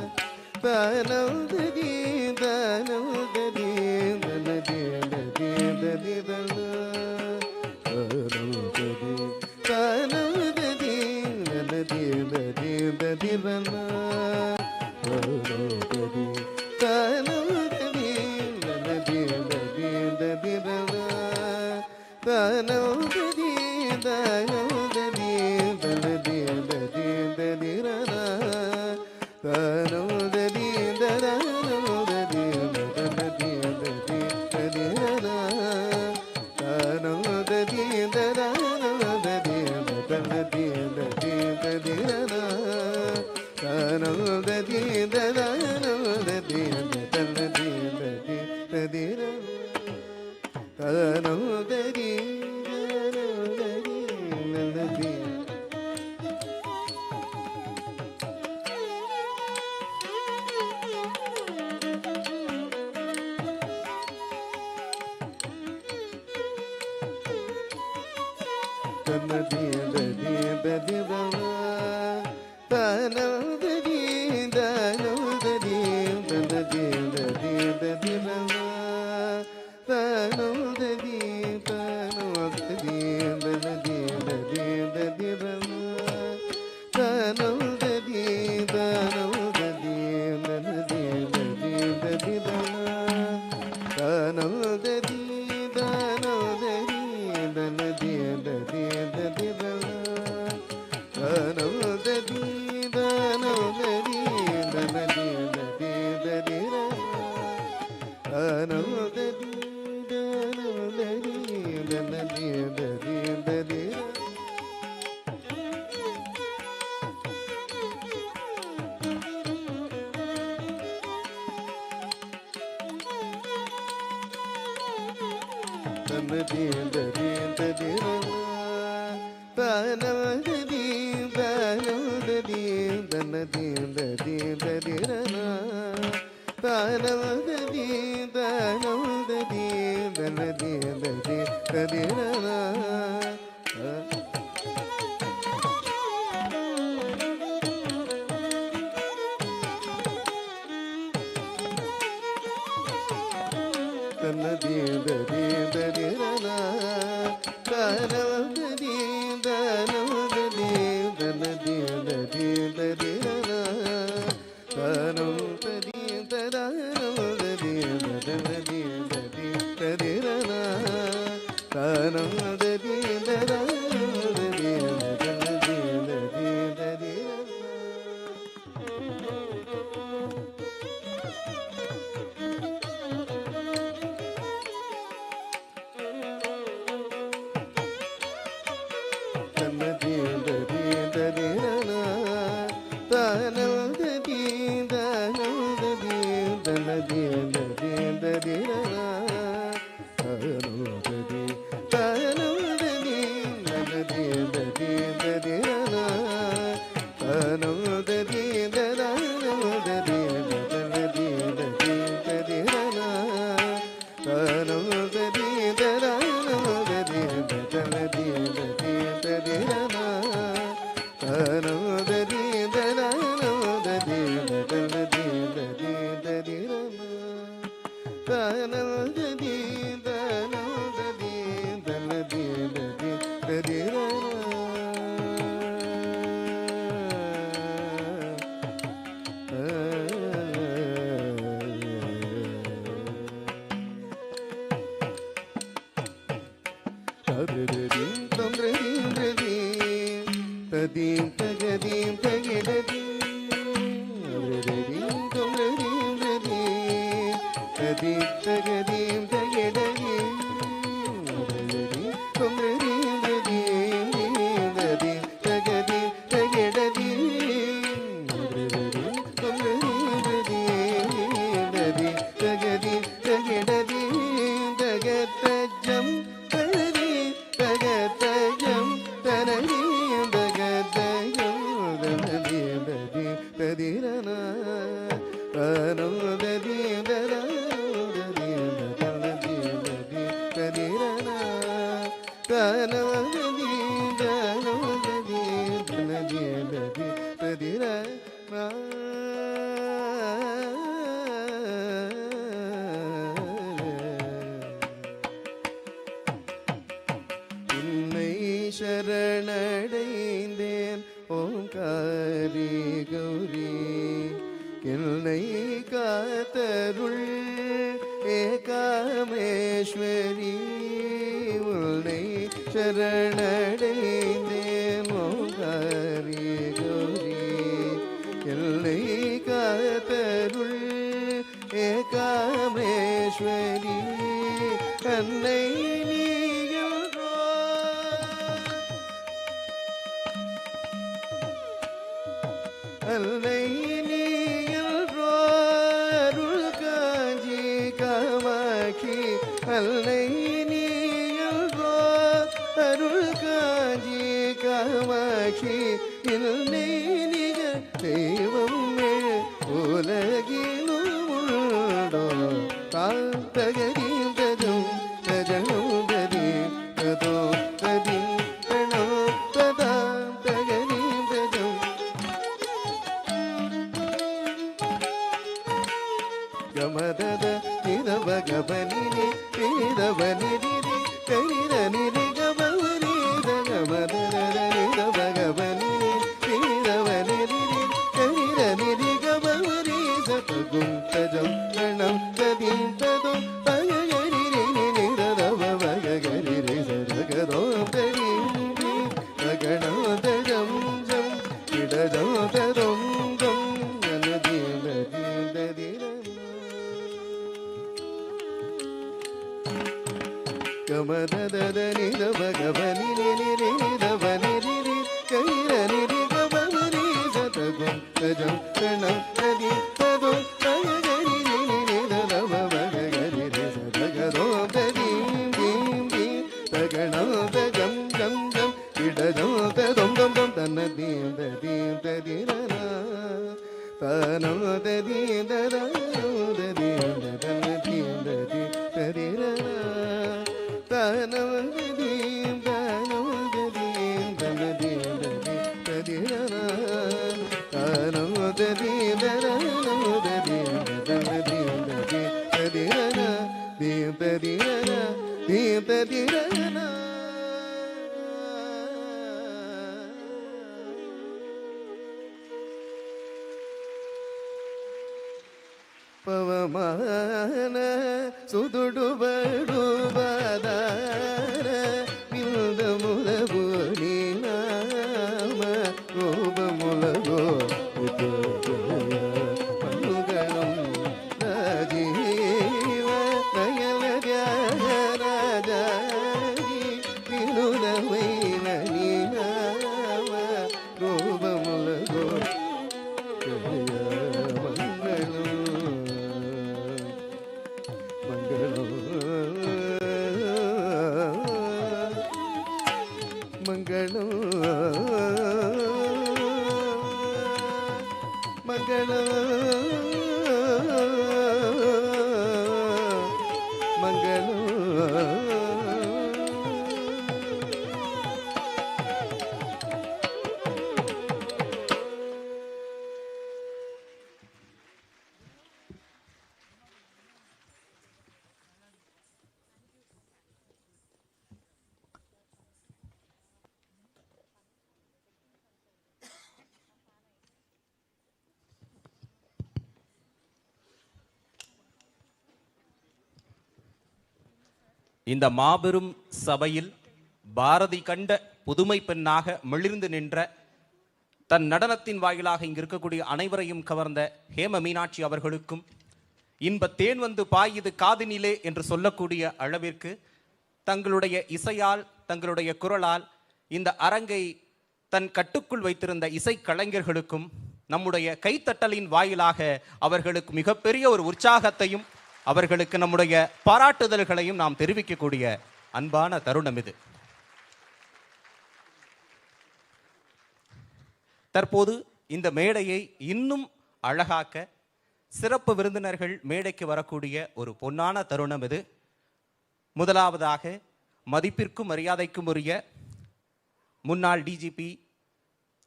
தானோததீம் தனதீம் ததீம் ததிரனா தகத்தஜம் சரணடைந்தேன் ஓங்காரி கௌரி என்னை காத்தருள் ஏகாமேஸ்வரி உன்னை சரணடைந்தேன் ஓங்காரி கௌரி என்னை காத்தருள் ஏகாமேஸ்வரி அன்னை அல்லை நீயல்ரோ அருள் காஞ்சி காமாட்சி அல்லை நீயல்ரோ அருள் காஞ்சி காமாட்சி இல்லை நிஜ தெய்வம் உலகிலும் உண்டோ தாத்தகரீம் ததும் தஜனும் ததீம் ததோ ததீம் தனோ ததாம் தகரீம் தஜம் கமதத நிதவ கபனினி நிதவனிரி கரிரனிரி கபவரீத கமதத நிதவ கபனினி நிதவனிரி கரிரனிரி கபவரீத தகும் தஜம் கணம் ததீம் ததும் பகரிரி நிதவ பகரிரி சரகதோம் தரீம் தகணம் தஜம் ஜம் இடஜம் ததும் ஜம் நனதீம் ததீம் ததீர கமதத நிதவ கபனினி நிதவ நிரி கைரனிரி கபவரி சதகும் தஜம் கணம் ததி ததும் பகரிரி நிதவ பகரிரி சதகதோம் ததீம் தீம் தீம் தகணம் தஜம் ஜம் ஜம் இடஜம் ததும் தம் தம் தன்னதீம் ததீம் ததிரன தனம் ததீம் ததம் ததீம் தன்னதீம் ததி ததிரன தனவதீம் தனவதீம் தனதீம் ததிரன தனவதீம் தனவதீம் தனதீம் ததிரன தீம் ததிரன தீம் ததிரன ಪವಮಾನ ಸುದುಡುಬಡುಬದಾರ ನಿಲ್ದ ಮುಲಗು ನೀನಾಮ ರೋಬ ಮುಲಗೋ ಮನುಗಳು ರಾಜೀವ ನಯನ ರಾಜಾಜಿ ನಿಲುದ ವೈನ ನೀನಾಮ ರೋಬ ಮುಲಗೋ மங்களம் மங்களம் மங்களம் இந்த மாபெரும் சபையில் பாரதி கண்ட புதுமை பெண்ணாக மிளிர்ந்து நின்ற தன் நடனத்தின் வாயிலாக இங்கு இருக்கக்கூடிய அனைவரையும் கவர்ந்த ஹேம மீனாட்சி அவர்களுக்கும் இன்ப தேன் வந்து பாயுது காதினிலே என்று சொல்லக்கூடிய அளவிற்கு தங்களுடைய இசையால் தங்களுடைய குரலால் இந்த அரங்கை தன் கட்டுக்குள் வைத்திருந்த இசை கலைஞர்களுக்கும் நம்முடைய கைத்தட்டலின் வாயிலாக அவர்களுக்கு மிகப்பெரிய ஒரு உற்சாகத்தையும் அவர்களுக்கு நம்முடைய பாராட்டுதல்களையும் நாம் தெரிவிக்கக்கூடிய அன்பான தருணம் இது. தற்போது இந்த மேடையை இன்னும் அழகாக்க சிறப்பு விருந்தினர்கள் மேடைக்கு வரக்கூடிய ஒரு பொன்னான தருணம் இது. முதலாவதாக மதிப்பிற்கும் மரியாதைக்கும் உரிய முன்னாள் டிஜிபி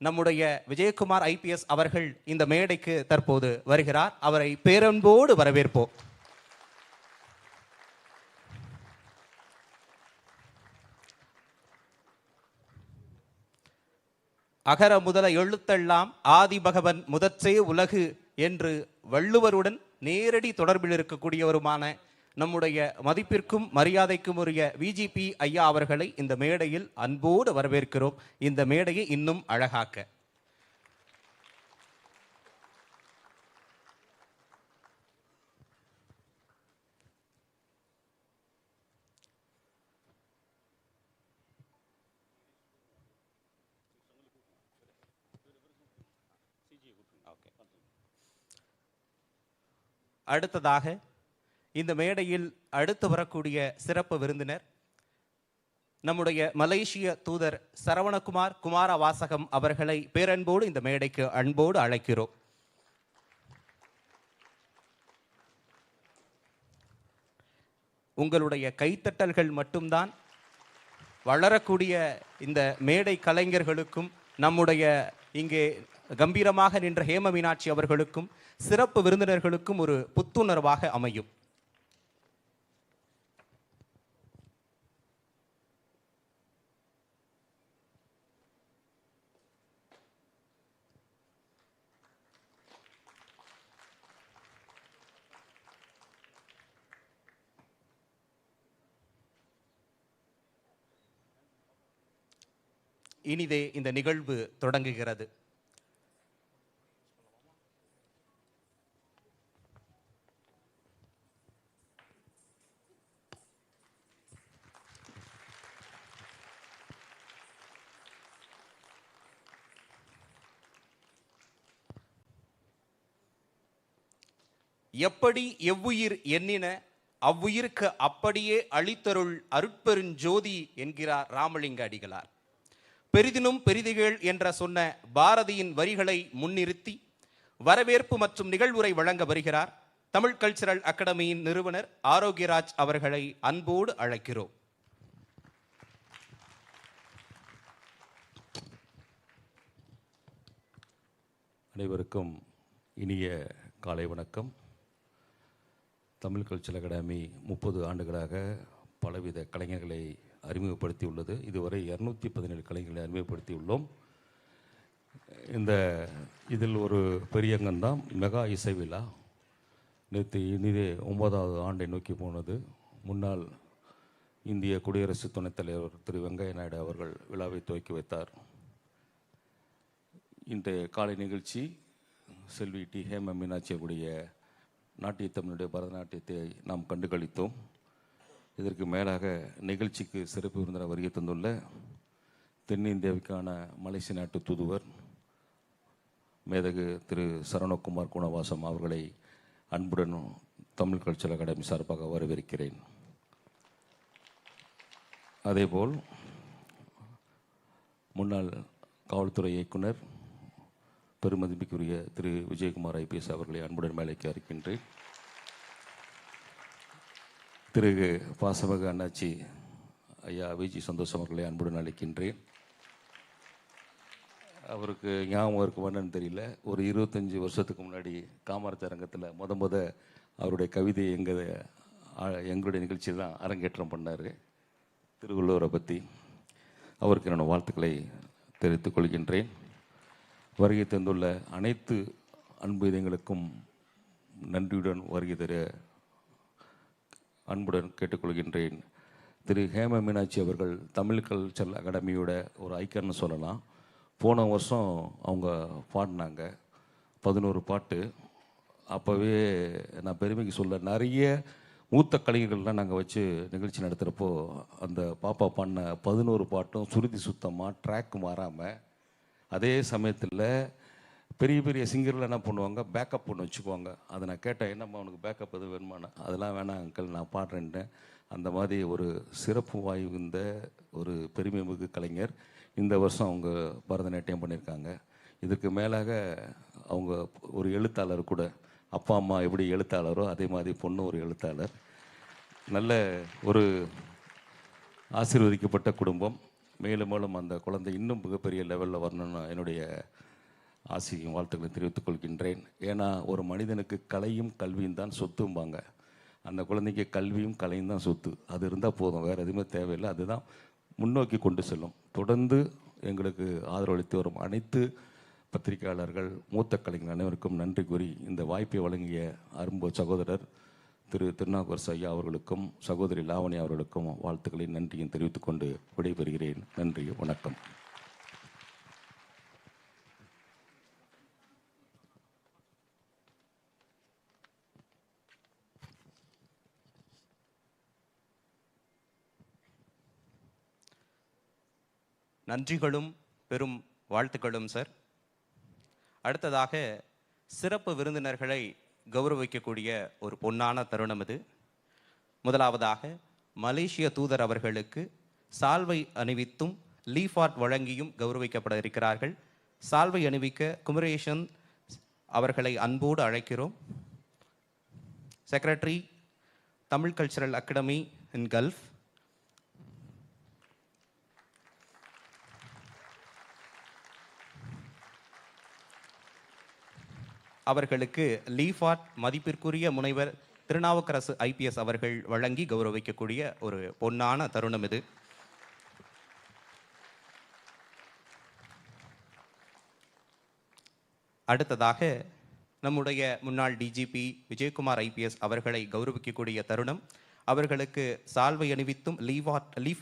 நம்முடைய விஜயகுமார் ஐபிஎஸ் அவர்கள் இந்த மேடைக்கு தற்போது வருகிறார். அவரை பேரன்போடு வரவேற்போம். அகர முதல எழுத்தெல்லாம் ஆதி பகவன் முதற்றே உலகு என்று வள்ளுவருடன் நேரடி தொடர்பில் இருக்கக்கூடியவருமான நம்முடைய மதிப்பிற்கும் மரியாதைக்கும் உரிய விஜிபி ஐயா அவர்களை இந்த மேடையில் அன்போடு வரவேற்கிறோம். இந்த மேடையை இன்னும் அழகாக்க. அடுத்ததாக இந்த மேடையில் அடுத்து வரக்கூடிய சிறப்பு விருந்தினர் நம்முடைய மலேசிய தூதர் சரவணகுமார் குமார வாசகம் அவர்களை பேரன்போடு இந்த மேடைக்கு அன்போடு அழைக்கிறோம். உங்களுடைய கைத்தட்டல்கள் மட்டும்தான் வளரக்கூடிய இந்த மேடை கலைஞர்களுக்கும் நம்முடைய இங்கே கம்பீரமாக நின்ற ஹேம மீனாட்சி அவர்களுக்கும் சிறப்பு விருந்தினர்களுக்கும் ஒரு புத்துணர்வாக அமையும். இனிதே இந்த நிகழ்வு தொடங்குகிறது. எப்படி எவ்வுயிர் எண்ணின அவ்வுயிருக்கு அப்படியே அளித்தருள் அருட்பெருஞ்சோதி என்கிறார் ராமலிங்க அடிகளார். பெரிதினும் பெரிதிகள் என்ற சொன்ன பாரதியின் வரிகளை முன்னிறுத்தி வரவேற்பு மற்றும் நிகழ்வுரை வழங்க வருகிறார் தமிழ் கல்ச்சரல் அகாடமியின் நிறுவனர் ஆரோக்கியராஜ் அவர்களை அன்போடு அழைக்கிறோம். அனைவருக்கும் இனிய காலை வணக்கம். தமிழ் கல்ச்சரல் அகாடமி 30 ஆண்டுகளாக பலவித கலைஞர்களை அறிமுகப்படுத்தியுள்ளது. இதுவரை 217 கலைஞர்களை அறிமுகப்படுத்தியுள்ளோம். இதில் ஒரு பெரிய அங்கம்தான் மெகா இசை விழா. நேற்று இனிதே 9வது ஆண்டை நோக்கி போனது. முன்னாள் இந்திய குடியரசு துணைத் தலைவர் திரு வெங்கையா நாயுடு அவர்கள் விழாவை துவக்கி வைத்தார். இன்றைய காலை நிகழ்ச்சி செல்வி டி ஹேம மீனாட்சியுடைய நாட்டிய தமிழுடைய பரதநாட்டியத்தை நாம் கண்டு கழித்தோம். இதற்கு மேலாக நிகழ்ச்சிக்கு சிறப்பு விருந்தினர் வருகை தந்துள்ள தென்னிந்தியாவுக்கான மலேசிய நாட்டு தூதுவர் மேதகு திரு சரவணகுமார் குணவாசம் அவர்களை அன்புடன் தமிழ் கல்ச்சரல் அகாடமி சார்பாக வரவேற்கிறேன். அதேபோல் முன்னாள் காவல்துறை இயக்குனர் பெருமதிப்புக்குரிய திரு விஜயகுமார் ஐபிஎஸ் அவர்களை அன்புடன் மேலைக்கு அழைக்கின்றேன். திரு பாசமக அண்ணாச்சி ஐயா விஜி சந்தோஷம் அவர்களை அன்புடன் அழைக்கின்றேன். அவருக்கு ஞாபகம் இருக்குமான்னு தெரியல, ஒரு 25 வருஷத்துக்கு முன்னாடி காமராஜர் அரங்கத்தில் முத அவருடைய கவிதை எங்களுடைய நிகழ்ச்சியில் தான் அரங்கேற்றம் பண்ணார். திருவள்ளுவரை பற்றி அவருக்கு என்னோட வாழ்த்துக்களை தெரிவித்துக் கொள்கின்றேன். வருகை தந்துள்ள அனைத்து அன்பு இதயங்களுக்கும் நன்றியுடன் வருகை தர அன்புடன் கேட்டுக்கொள்கின்றேன். திரு ஹேம மீனாட்சி அவர்கள் தமிழ் கல்ச்சரல் அகாடமியோட ஒரு ஐக்கன்னு சொல்லலாம். போன வருஷம் அவங்க பாடினாங்க 11 பாட்டு. அப்போவே நான் பெருமைக்கு சொல்ல நிறைய மூத்த கலைஞர்கள்லாம் நாங்கள் வச்சு நிகழ்ச்சி நடத்துகிறப்போ அந்த பாப்பா பாடின 11 பாட்டும் சுருதி சுத்தமாக ட்ராக் மாறாமல், அதே சமயத்தில் பெரிய பெரிய சிங்கரில் என்ன பண்ணுவாங்க, பேக்கப் ஒன்று வச்சுக்குவாங்க. அதை நான் கேட்டேன், என்னம்மா உனக்கு பேக்கப் எதுவும் வேணுமானு. அதெல்லாம் வேணாம் அங்கிள், நான் பாடுறேன்ட்டேன். அந்த மாதிரி ஒரு சிறப்பு வாய்ந்த ஒரு பெருமை மிகு கலைஞர். இந்த வருஷம் அவங்க பரதநாட்டியம் பண்ணியிருக்காங்க. இதுக்கு மேலாக அவங்க ஒரு எழுத்தாளர் கூட. அப்பா அம்மா எப்படி எழுத்தாளரோ அதே மாதிரி பொண்ணு ஒரு எழுத்தாளர். நல்ல ஒரு ஆசீர்வதிக்கப்பட்ட குடும்பம். மேலும் மேலும் அந்த குழந்தை இன்னும் மிகப்பெரிய லெவலில் வரணும்னு என்னுடைய ஆசையும் வாழ்த்துக்களை தெரிவித்துக் கொள்கின்றேன். ஏன்னா ஒரு மனிதனுக்கு கலையும் கல்வியும் தான் சொத்தும்பாங்க. அந்த குழந்தைக்கு கல்வியும் கலையும் தான் சொத்து. அது இருந்தால் போதும், வேறு எதுவுமே தேவையில்லை. அதுதான் முன்னோக்கி கொண்டு செல்லும். தொடர்ந்து எங்களுக்கு ஆதரவளித்து வரும் அனைத்து பத்திரிகையாளர்கள், மூத்த கலைஞர்கள் அனைவருக்கும் நன்றி கூறி இந்த வாய்ப்பை வழங்கிய அரும்பு சகோதரர் திரு திருநாவுக்கரசு ஐயா அவர்களுக்கும் சகோதரி லாவணி அவர்களுக்கும் வாழ்த்துக்களை நன்றியும் தெரிவித்துக் கொண்டு விடைபெறுகிறேன். நன்றி, வணக்கம். நன்றிகளும் பெரும் வாழ்த்துக்களும் சார். அடுத்ததாக சிறப்பு விருந்தினர்களை கௌரவிக்கக்கூடிய ஒரு பொன்னான தருணம் இது. முதலாவதாக மலேசிய தூதர் அவர்களுக்கு சால்வை அணிவித்தும் லீஃப் ஆர்ட் வழங்கியும் கௌரவிக்கப்பட இருக்கிறார்கள். சால்வை அணிவிக்க குமரேசன் அவர்களை அன்போடு அழைக்கிறோம். செக்ரட்டரி, தமிழ் கல்ச்சரல் அகாடமி இன் கல்ஃப். அவர்களுக்கு லீஃப் ஆர்ட் மதிப்பிற்குரிய முனைவர் திருநாவுக்கரசு IPS அவர்கள் வழங்கி கௌரவிக்கக்கூடிய ஒரு பொன்னான தருணம் இது. அடுத்ததாக நம்முடைய முன்னாள் DGP விஜயகுமார் IPS அவர்களை கௌரவிக்கக்கூடிய தருணம். அவர்களுக்கு சால்வை அணிவித்தும் லீஃப்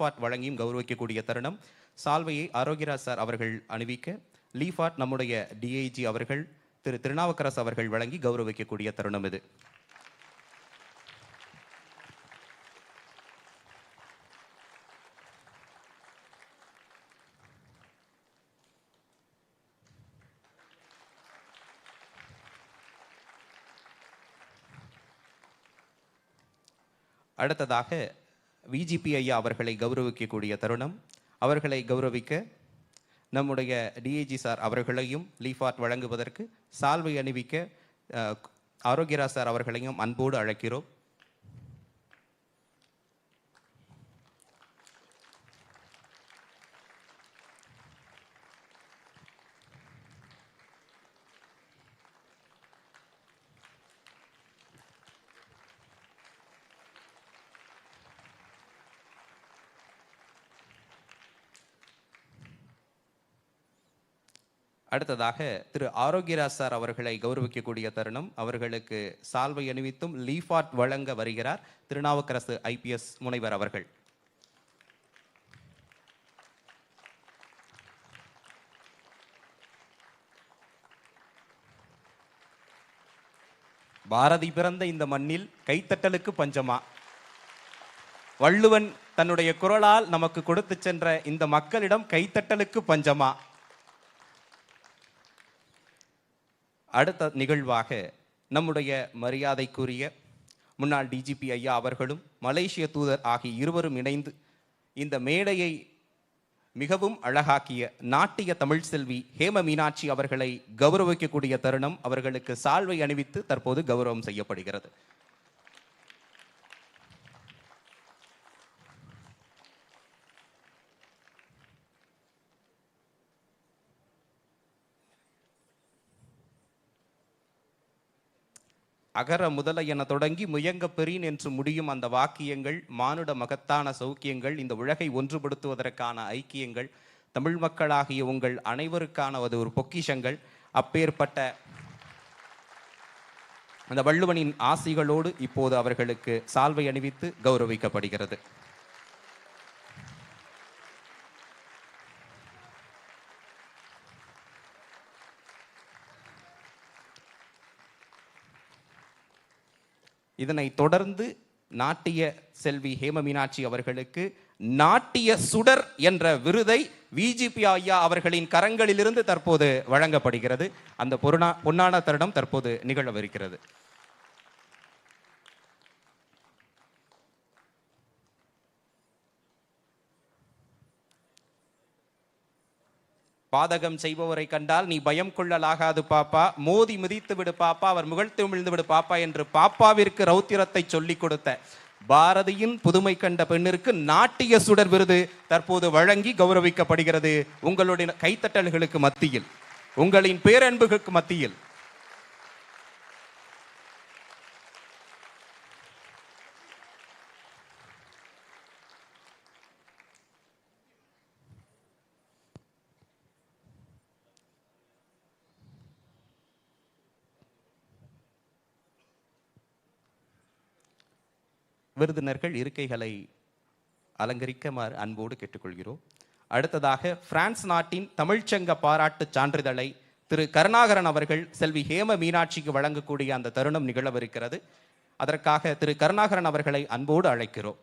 ஆர்ட் வழங்கியும் கௌரவிக்கக்கூடிய தருணம். சால்வையை ஆரோக்கியராஜ் சார் அவர்கள் அணிவிக்க, லீஃப் ஆர்ட் நம்முடைய DIG அவர்கள் திரு திருநாவுக்கரசு அவர்கள் வழங்கி கௌரவிக்கக்கூடிய தருணம் இது. அடுத்ததாக VGP ஐயா அவர்களை கௌரவிக்கக்கூடிய தருணம். அவர்களை கௌரவிக்க நம்முடைய DIG சார் அவர்களையும் லீஃப் ஆர்ட் வழங்குவதற்கு சால்வை அணிவிக்க ஆரோக்கியராஜ் சார் அவர்களையும் அன்போடு அழைக்கிறோம். அடுத்ததாக திரு ஆரோக்கியராஜ் சார் அவர்களை கௌரவிக்கக்கூடிய தருணம். அவர்களுக்கு சால்வை அணிவித்தும் லீஃப் ஆர்ட் வழங்க வருகிறார் திருநாவுக்கரசு IPS முனைவர் அவர்கள். பாரதி பிறந்த இந்த மண்ணில் கைத்தட்டலுக்கு பஞ்சமா? வள்ளுவன் தன்னுடைய குரலால் நமக்கு கொடுத்து சென்ற இந்த மக்களிடம் கைத்தட்டலுக்கு பஞ்சமா? அடுத்த நிகழ்வாக நம்முடைய மரியாதைக்குரிய முன்னாள் DGP ஐயா அவர்களும் மலேசிய தூதர் ஆகிய இருவரும் இணைந்து இந்த மேடையை மிகவும் அழகாக்கிய நாட்டிய தமிழ் செல்வி ஹேம மீனாட்சி அவர்களை கௌரவிக்கக்கூடிய தருணம். அவர்களுக்கு சால்வை அணிவித்து தற்போது கௌரவம் செய்யப்படுகிறது. அகர முதல என தொடங்கி முயங்க பெறின் என்று முடியும் அந்த வாக்கியங்கள் மானுட மகத்தான சௌக்கியங்கள், இந்த உலகை ஒன்றுபடுத்துவதற்கான ஐக்கியங்கள், தமிழ் மக்களாகிய உங்கள் அனைவருக்கான ஒரு பொக்கிஷங்கள். அப்பேற்பட்ட அந்த வள்ளுவனின் ஆசிகளோடு இப்போது அவர்களுக்கு சால்வை அணிவித்து கௌரவிக்கப்படுகிறது. இதனை தொடர்ந்து நாட்டிய செல்வி ஹேம மீனாட்சி அவர்களுக்கு நாட்டிய சுடர் என்ற விருதை VGP ஐயா அவர்களின் கரங்களிலிருந்து தற்போது வழங்கப்படுகிறது. அந்த பொன்னான தருணம் தற்போது நிகழவிருக்கிறது. பாதகம் செய்பவரை கண்டால் நீ பயம் கொள்ளலாகாது பாப்பா, மோதி மிதித்து விடு பாப்பா, அவர் முகழ்த்து விழுந்து விடு பாப்பா என்று பாப்பாவிற்கு ரௌத்திரத்தை சொல்லிக் கொடுத்த பாரதியின் புதுமை கண்ட பெண்ணிற்கு நாட்டிய சுடர் விருது தற்போது வழங்கி கௌரவிக்கப்படுகிறது. உங்களுடைய கைத்தட்டல்களுக்கு மத்தியில், உங்களின் பேரன்புகளுக்கு மத்தியில். விருந்தினர்கள் இருக்கைகளை அலங்கரிக்குமாறு அன்போடு கேட்டுக்கொள்கிறோம். அடுத்ததாக பிரான்ஸ் நாட்டின் தமிழ்ச்சங்க பாராட்டு சான்றிதழை திரு கருணாகரன் அவர்கள் செல்வி ஹேம மீனாட்சிக்கு வழங்கக்கூடிய அந்த தருணம் நிகழவிருக்கிறது. அதற்காக திரு கருணாகரன் அவர்களை அன்போடு அழைக்கிறோம்.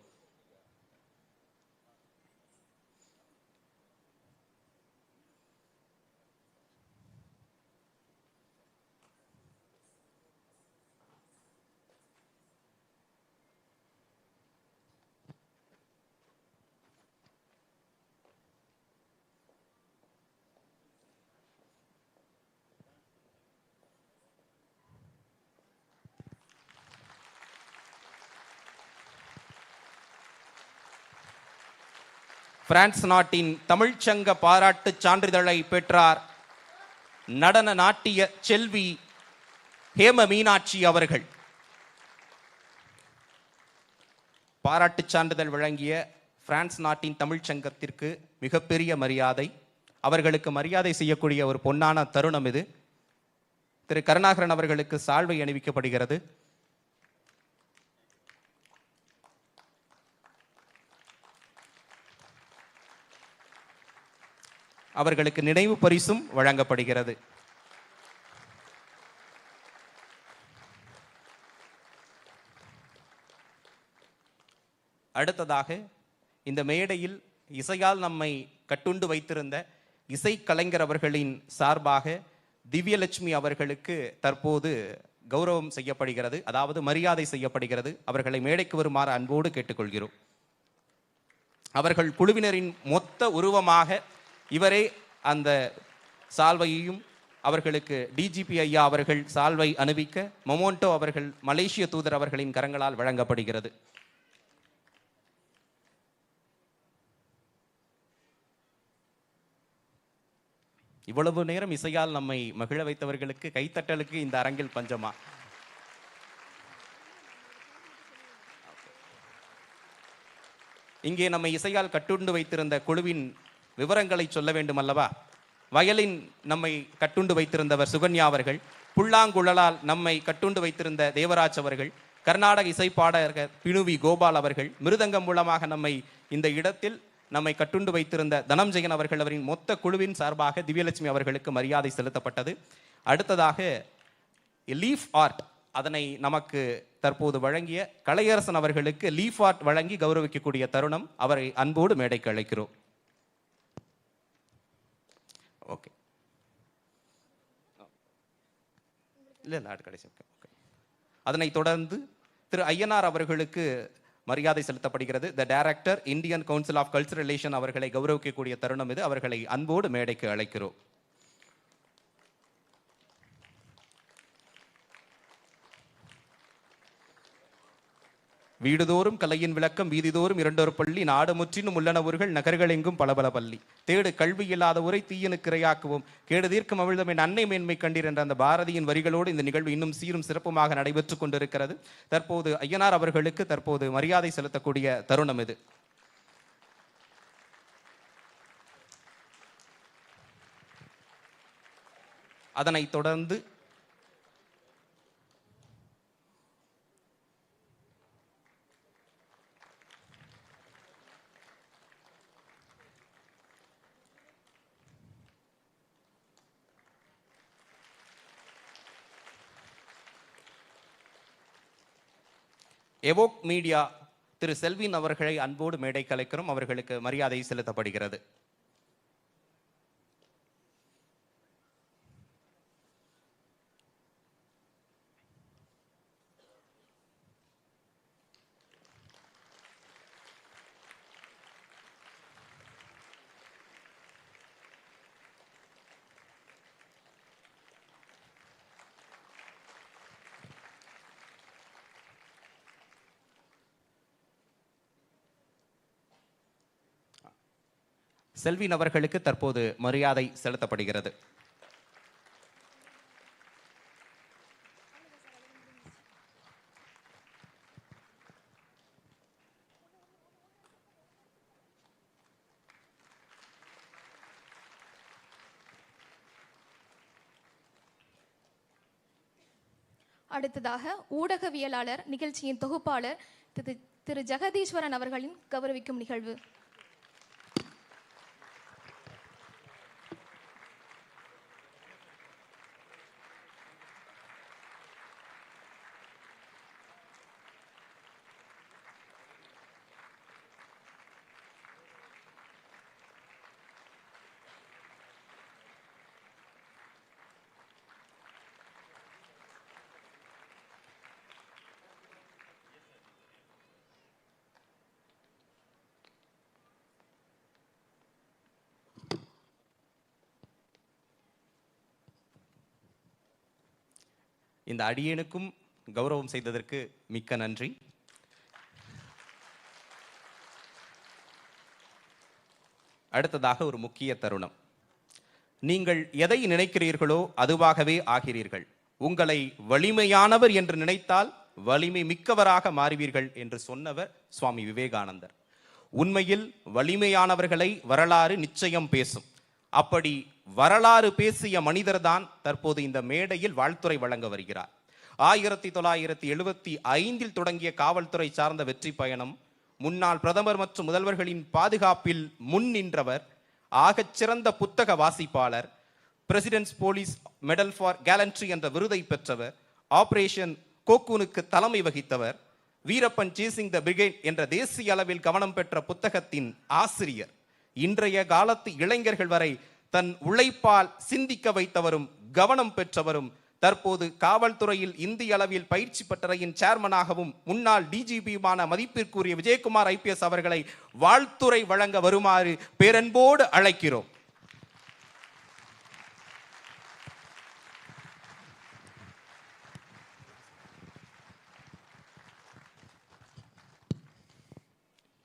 பிரான்ஸ் நாட்டின் தமிழ்ச்சங்க பாராட்டு சான்றிதழை பெற்றார் நடன நாட்டிய செல்வி ஹேம மீனாட்சி அவர்கள். பாராட்டு சான்றிதழ் வழங்கிய பிரான்ஸ் நாட்டின் தமிழ்ச்சங்கத்திற்கு மிகப்பெரிய மரியாதை. அவர்களுக்கு மரியாதை செய்யக்கூடிய ஒரு பொன்னான தருணம் இது. திரு கருணாகரன் அவர்களுக்கு சால்வை அணிவிக்கப்படுகிறது. அவர்களுக்கு நினைவு பரிசும் வழங்கப்படுகிறது. அடுத்ததாக இந்த மேடையில் இசையால் நம்மை கட்டுண்டு வைத்திருந்த இசைக்கலைஞர் அவர்களின் சார்பாக திவ்யலட்சுமி அவர்களுக்கு தற்போது கௌரவம் செய்யப்படுகிறது, அதாவது மரியாதை செய்யப்படுகிறது. அவர்களை மேடைக்கு வருமாறு அன்போடு கேட்டுக்கொள்கிறோம். அவர்கள் குழுவினரின் மொத்த உருவமாக இவரே அந்த சால்வையையும் அவர்களுக்கு டிஜிபி ஐயா அவர்கள் சால்வை அணிவிக்க மொமோண்டோ அவர்கள் மலேசிய தூதர் அவர்களின் கரங்களால் வழங்கப்படுகிறது. இவ்வளவு நேரம் இசையால் நம்மை மகிழ வைத்தவர்களுக்கு கைத்தட்டலுக்கு இந்த அரங்கில் பஞ்சமா? இங்கே நம்மை இசையால் கட்டுண்டு வைத்திருந்த குழுவின் விவரங்களை சொல்ல வேண்டும் அல்லவா? வயலின் நம்மை கட்டுண்டு வைத்திருந்தவர் சுகன்யா அவர்கள், புல்லாங்குழலால் நம்மை கட்டுண்டு வைத்திருந்த தேவராஜ் அவர்கள், கர்நாடக இசைப்பாடகர் பினுவி கோபால் அவர்கள், மிருதங்கம் மூலமாக நம்மை இந்த இடத்தில் நம்மை கட்டுண்டு வைத்திருந்த தனம்ஜெயன் அவர்கள், அவரின் மொத்த குழுவின் சார்பாக திவ்யலட்சுமி அவர்களுக்கு மரியாதை செலுத்தப்பட்டது. அடுத்ததாக லீஃப் ஆர்ட், அதனை நமக்கு தற்போது வழங்கிய கலையரசன் அவர்களுக்கு லீஃப் ஆர்ட் வழங்கி கௌரவிக்கக்கூடிய தருணம். அவரை அன்போடு மேடைக்கு அழைக்கிறோம். ஓகே, இல்லை கடைசி. அதனைத் தொடர்ந்து திரு ஐயனார் அவர்களுக்கு மரியாதை செலுத்தப்படுகிறது. The director Indian council of cultural relation அவர்களை கௌரவிக்கக்கூடிய தருணம் இது. அவர்களை அன்போடு மேடைக்கு அழைக்கிறோம். வீடுதோறும் கலையின் விளக்கம், வீதிதோறும் இரண்டொரு பள்ளி, நாடு முற்றினும் உள்ளன ஊர்கள், நகர்கள் எங்கும் பலபல பள்ளி, தேடு கல்வி இல்லாத உரை தீயனுக்கு இரையாக்குவோம், கேடு தீர்க்கும் அமிழ்தம் என் அன்னை மேன்மை கண்டீர் என்ற அந்த பாரதியின் வரிகளோடு இந்த நிகழ்வு இன்னும் சீரும் சிறப்புமாக நடைபெற்றுக் கொண்டிருக்கிறது. தற்போது ஐயனார் அவர்களுக்கு தற்போது மரியாதை செலுத்தக்கூடிய தருணம் இது. அதனைத் தொடர்ந்து எவோக் மீடியா திரு செல்வின் அவர்களை அன்போடு மேடை கலைக்கிறோம். அவர்களுக்கு மரியாதை செலுத்தப்படுகிறது. செல்வின் அவர்களுக்கு தற்போது மரியாதை செலுத்தப்படுகிறது. அடுத்ததாக ஊடகவியலாளர், நிகழ்ச்சியின் தொகுப்பாளர் திரு திரு ஜெகதீஸ்வரன் அவர்களின் கௌரவிக்கும் நிகழ்வு. இந்த அடியேனுக்கும் கௌரவம் செய்ததற்கு மிக்க நன்றி. அடுத்ததாக ஒரு முக்கிய தருணம். நீங்கள் எதை நினைக்கிறீர்களோ அதுவாகவே ஆகிறீர்கள். உங்களை வலிமையானவர் என்று நினைத்தால் வலிமை மிக்கவராக மாறுவீர்கள் என்று சொன்னவர் சுவாமி விவேகானந்தர். உண்மையில் வலிமையானவர்களை வரலாறு நிச்சயம் பேசும். அப்படி வரலாறு பேசிய மனிதர்தான் தற்போது இந்த மேடையில் வாழ்த்துரை வழங்க வருகிறார். 1975 தொடங்கிய காவல்துறை சார்ந்த வெற்றி பயணம், முன்னாள் பிரதமர் மற்றும் முதல்வர்களின் பாதுகாப்பில் முன் நின்றவர், ஆகச்சிறந்த புத்தக வாசிப்பாளர், president's police medal for gallantry என்ற விருதை பெற்றவர், ஆபரேஷன் கோக்கூனுக்கு தலைமை வகித்தவர், வீரப்பன் சேசிங் த பிரிகேட் என்ற தேசிய அளவில் கவனம் பெற்ற புத்தகத்தின் ஆசிரியர், இன்றைய காலத்து இளைஞர்கள் வரை தன் உழைப்பால் சிந்திக்க வைத்தவரும் கவனம் பெற்றவரும், தற்போது காவல்துறையில் இந்திய அளவில் பயிற்சி பட்டறையின் சேர்மனாகவும் முன்னாள் டிஜிபியுமான மதிப்பிற்குரிய விஜயகுமார் IPS அவர்களை வாழ்த்துரை வழங்க வருமாறு பேரன்போடு அழைக்கிறோம்.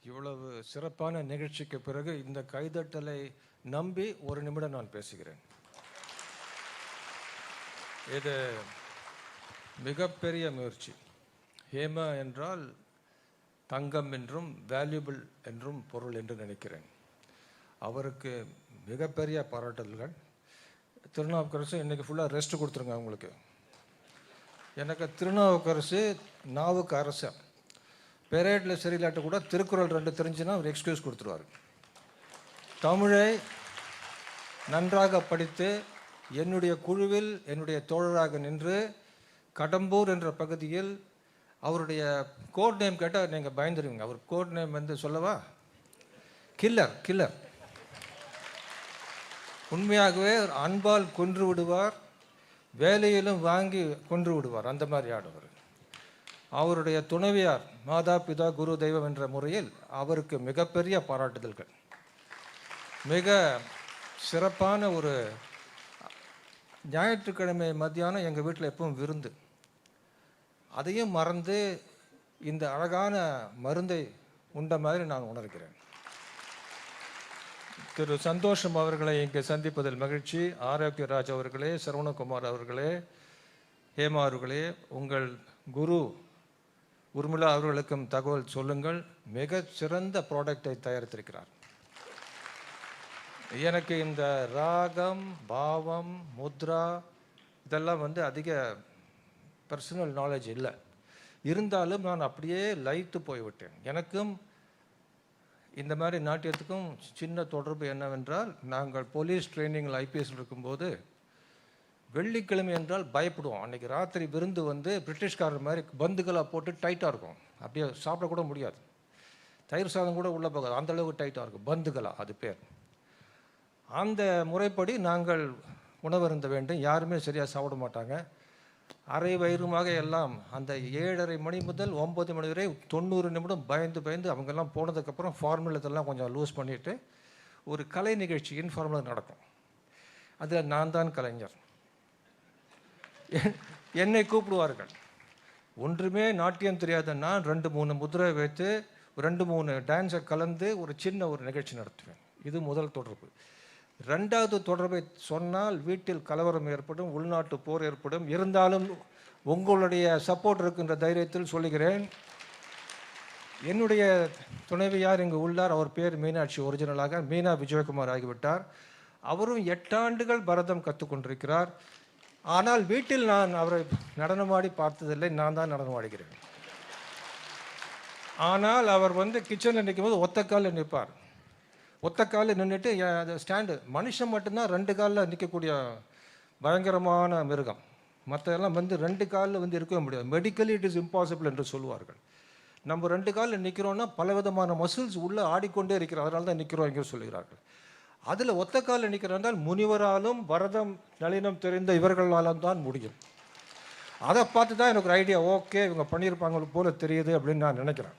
இவ்வளவு சிறப்பான நிகழ்ச்சிக்கு பிறகு இந்த கைதட்டலை நம்பி ஒரு நிமிடம் நான் பேசுகிறேன். இது மிகப்பெரிய முயற்சி. ஹேமா என்றால் தங்கம் என்றும் வேல்யூபிள் என்றும் பொருள் என்று நினைக்கிறேன். அவருக்கு மிகப்பெரிய பாராட்டுதல்கள். திருநாவுக்கரசு இன்னைக்கு ஃபுல்லாக ரெஸ்ட் கொடுத்துருங்க அவங்களுக்கு. எனக்கு திருநாவுக்கரசு நாவுக்கு அரசன். பெரேட்டில் சரியில்லாட்ட கூட திருக்குறள் 2 தெரிஞ்சுன்னா அவர் எக்ஸ்கியூஸ் கொடுத்துருவார். தமிழை நன்றாக படித்து என்னுடைய குழுவில் என்னுடைய தோழராக நின்று கடம்பூர் என்ற பகுதியில் அவருடைய கோட் நேம் கேட்டால் நீங்கள் பயந்துருவீங்க. அவர் கோட் நேம் வந்து சொல்லவா? கில்லர். உண்மையாகவே அன்பால் கொன்று விடுவார், வேலையிலும் வாங்கி கொன்று விடுவார். அந்த மாதிரி ஆடுவார். அவருடைய துணைவியார் மாதா பிதா குரு தெய்வம் என்ற முறையில் அவருக்கு மிகப்பெரிய பாராட்டுதல்கள். மிக சிறப்பான ஒரு ஞாயிற்றுக்கிழமை மத்தியானம் எங்கள் வீட்டில் எப்பவும் விருந்து. அதையும் மறந்து இந்த அழகான மருந்தை உண்ட மாதிரி நான் உணர்கிறேன். திரு சந்தோஷம் அவர்களை இங்கே சந்திப்பதில் மகிழ்ச்சி. ஆரோக்கியராஜ் அவர்களே, சரவணகுமார் அவர்களே, ஹேமா அவர்களே, உங்கள் குரு உர்மிளா அவர்களுக்கும் தகவல் சொல்லுங்கள். மிக சிறந்த ப்ராடக்டை தயாரித்திருக்கிறார். எனக்கு இந்த ராகம், பாவம், முத்ரா இதெல்லாம் வந்து அதிக பர்சனல் நாலேஜ் இல்லை. இருந்தாலும் நான் அப்படியே லயித்து போய்விட்டேன். எனக்கும் இந்த மாதிரி நாட்டியத்துக்கும் சின்ன தொடர்பு என்னவென்றால், நாங்கள் போலீஸ் ட்ரைனிங்கில் IPS இருக்கும்போது வெள்ளிக்கிழமை என்றால் பயப்படுவோம். அன்றைக்கி ராத்திரி விருந்து வந்து பிரிட்டிஷ்காரர் மாதிரி பந்துகளாக போட்டு டைட்டாக இருக்கும். அப்படியே சாப்பிடக்கூட முடியாது. தயிர் சாதம் கூட உள்ளே போகாது, அந்தளவுக்கு டைட்டாக இருக்கும். பந்துகளா அது பேர். அந்த முறைப்படி நாங்கள் உணவருந்த வேண்டும். யாருமே சரியாக சாப்பிட மாட்டாங்க. அரை வயிறுமாக எல்லாம் அந்த 7:30 மணி முதல் 9 மணி வரை 90 நிமிடம் பயந்து அவங்கெல்லாம் போனதுக்கப்புறம் ஃபார்முலா இதெல்லாம் கொஞ்சம் லூஸ் பண்ணிவிட்டு ஒரு கலை நிகழ்ச்சி இன்ஃபார்மலாக நடக்கும். அதில் நான் தான் கலைஞர். என்னை கூப்பிடுவார்கள். ஒன்றுமே நாட்டியம் தெரியாத நான் 2-3 முதிரை வைத்து 2-3 டான்ஸை கலந்து ஒரு சின்ன ஒரு நிகழ்ச்சி நடத்துவேன். இது முதல் தொடர்பு. 2வது தொடர்பை சொன்னால் வீட்டில் கலவரம் ஏற்படும், உள்நாட்டு போர் ஏற்படும். இருந்தாலும் உங்களுடைய சப்போர்ட் இருக்கின்ற தைரியத்தில் சொல்லுகிறேன். என்னுடைய துணைவியார் இங்கு உள்ளார். அவர் பேர் மீனாட்சி. ஒரிஜினலாக மீனா விஜயகுமார் ஆகிவிட்டார். அவரும் 8 ஆண்டுகள் பரதம் கற்றுக்கொண்டிருக்கிறார். ஆனால் வீட்டில் நான் அவரை நடனமாடி பார்த்ததில்லை. நான் தான் நடனமாடுகிறேன். ஆனால் அவர் வந்து கிச்சனில் நிற்கும்போது ஒத்த காலில் நிற்பார். ஒத்த காலில் நின்றுட்டு அது ஸ்டாண்டு. மனுஷன் மட்டும்தான் 2 காலில் நிற்கக்கூடிய பயங்கரமான மிருகம். மற்றெல்லாம் வந்து 2 காலில் வந்து இருக்கவே முடியாது. மெடிக்கலி இட் இஸ் இம்பாசிபிள் என்று சொல்லுவார்கள். நம்ம 2 காலில் நிற்கிறோன்னா பலவிதமான மசில்ஸ் உள்ளே ஆடிக்கொண்டே இருக்கிறோம், அதனால தான் நிற்கிறோம் என்று சொல்கிறார்கள். அதில் ஒத்த காலில் நிற்கிறால் முனிவராலும் பரதம் நளினம் தெரிந்த இவர்களாலும் தான் முடியும். அதை பார்த்து தான் எனக்கு ஒரு ஐடியா, ஓகே இவங்க பண்ணியிருப்பாங்க போல தெரியுது அப்படின்னு நான் நினைக்கிறேன்.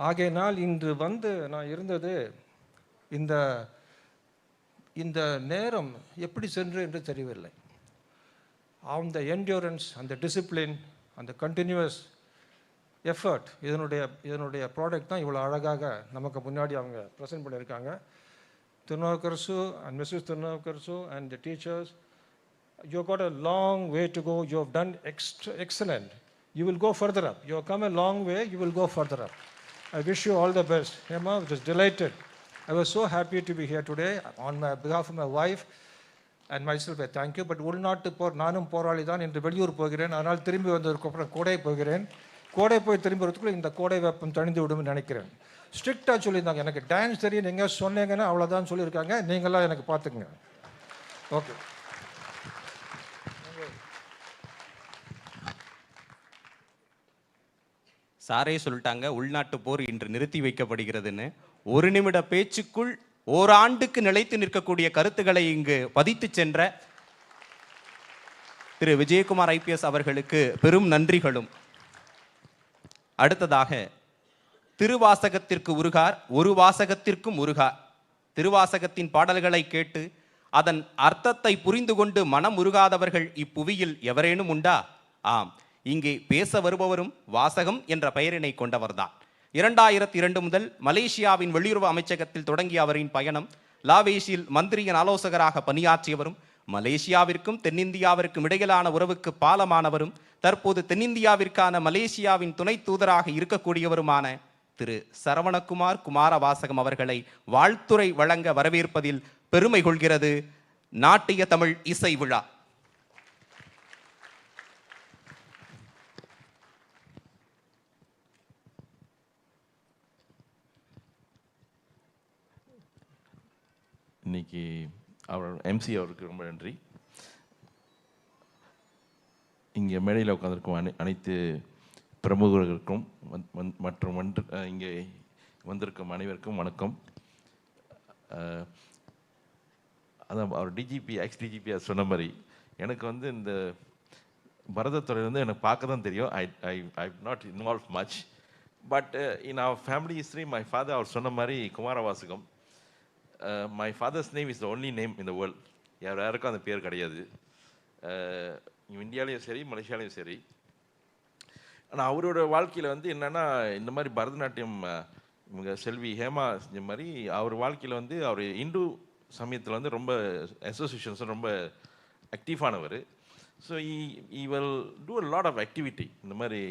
ஆகையினால் இன்று வந்து நான் இருந்தது இந்த இந்த நேரம் எப்படி சென்று என்று தெரியவில்லை. அந்த என்டியூரன்ஸ், அந்த டிசிப்ளின், அந்த கண்டினியூஸ் எஃபர்ட், இதனுடைய ப்ராடக்ட் தான் இவ்வளோ அழகாக நமக்கு முன்னாடி அவங்க ப்ரெசென்ட் பண்ணியிருக்காங்க. Thirunavukkarasu and missus Thirunavukkarasu and the teachers, you have got a long way to go. You have done excellent. You will go further up. You have come a long way. You will go further up. I wish you all the best. Hema, I was delighted. I was so happy to be here today. On behalf of my wife and myself, I thank you. But உள்நாட்டு போர், நானும் போராளி தான். இன்று வெளியூர் போகிறேன். அதனால் திரும்பி வந்ததுக்கப்புறம் கோடை போகிறேன். கோடை போய் திரும்பி வரதுக்குள்ள இந்த கோடை வெப்பம் தணிந்து விடும்னு நினைக்கிறேன். ஸ்ட்ரிக்டாக சொல்லியிருந்தாங்க, எனக்கு டான்ஸ் தெரியும், நீங்கள் சொன்னீங்கன்னா அவ்வளோதான் சொல்லியிருக்காங்க. நீங்களாம் எனக்கு பார்த்துக்குங்க. ஓகே. சாரே சொல்லிட்டாங்க உள்நாட்டு போர் இன்று நிறுத்தி வைக்கப்படுகிறதுன்னு. 1 நிமிட பேச்சுக்குள் ஓராண்டுக்கு நிலைத்து நிற்கக்கூடிய கருத்துக்களை இங்கு பதித்து சென்ற திரு விஜயகுமார் ஐபிஎஸ் அவர்களுக்கு பெரும் நன்றிகளும். அடுத்ததாக திருவாசகத்திற்கு உருகார், ஒரு வாசகத்திற்கும் உருகார். திருவாசகத்தின் பாடல்களை கேட்டு அதன் அர்த்தத்தை புரிந்து கொண்டு மனம் உருகாதவர்கள் இப்புவியில் எவரேனும் உண்டா? ஆம், இங்கே பேச வருபவரும் வாசகம் என்ற பெயரினை கொண்டவர்தான். 2002 முதல் மலேசியாவின் வெளியுறவு அமைச்சகத்தில் தொடங்கிய அவரின் பயணம், லாவேஷில் மந்திரியின் ஆலோசகராக பணியாற்றியவரும், மலேசியாவிற்கும் தென்னிந்தியாவிற்கும் இடையிலான உறவுக்கு பாலமானவரும், தற்போது தென்னிந்தியாவிற்கான மலேசியாவின் துணை தூதராக இருக்கக்கூடியவருமான திரு சரவணகுமார் குமாரவாசகம் அவர்களை வாழ்த்துரை வழங்க வரவேற்பதில் பெருமை கொள்கிறது நாட்டிய தமிழ் இசை விழா. இன்னைக்கு அவர் எம்சி அவருக்கு ரொம்ப நன்றி. இங்கே மேடையில் உட்காந்துருக்கும் அனைத்து பிரமுகர்களுக்கும் மற்றும் இங்கே வந்திருக்கும் அனைவருக்கும் வணக்கம். அதான் அவர் டிஜிபி எக்ஸ் டிஜிபி அது சொன்ன மாதிரி எனக்கு வந்து இந்த பரதத்துறை வந்து எனக்கு பார்க்க தான் தெரியும். I not involve much, but in our family history my father அவர் சொன்ன மாதிரி Kumaravasagam. My father's name is the only name in the world. யாருக்கும் அந்த பேர் கிடையாது, இந்தியாவிலையும் சரி மலேசியாலையும் சரி. ஆனால் அவரோட வாழ்க்கையில் வந்து என்னென்னா இந்த மாதிரி பரதநாட்டியம் இவங்க செல்வி ஹேமா செஞ்ச மாதிரி அவர் வாழ்க்கையில் வந்து அவர் இந்து சமயத்தில் வந்து ரொம்ப அசோசியேஷன்ஸ் ரொம்ப ஆக்டிவானவர். So he will do a lot of activity இந்த மாதிரி.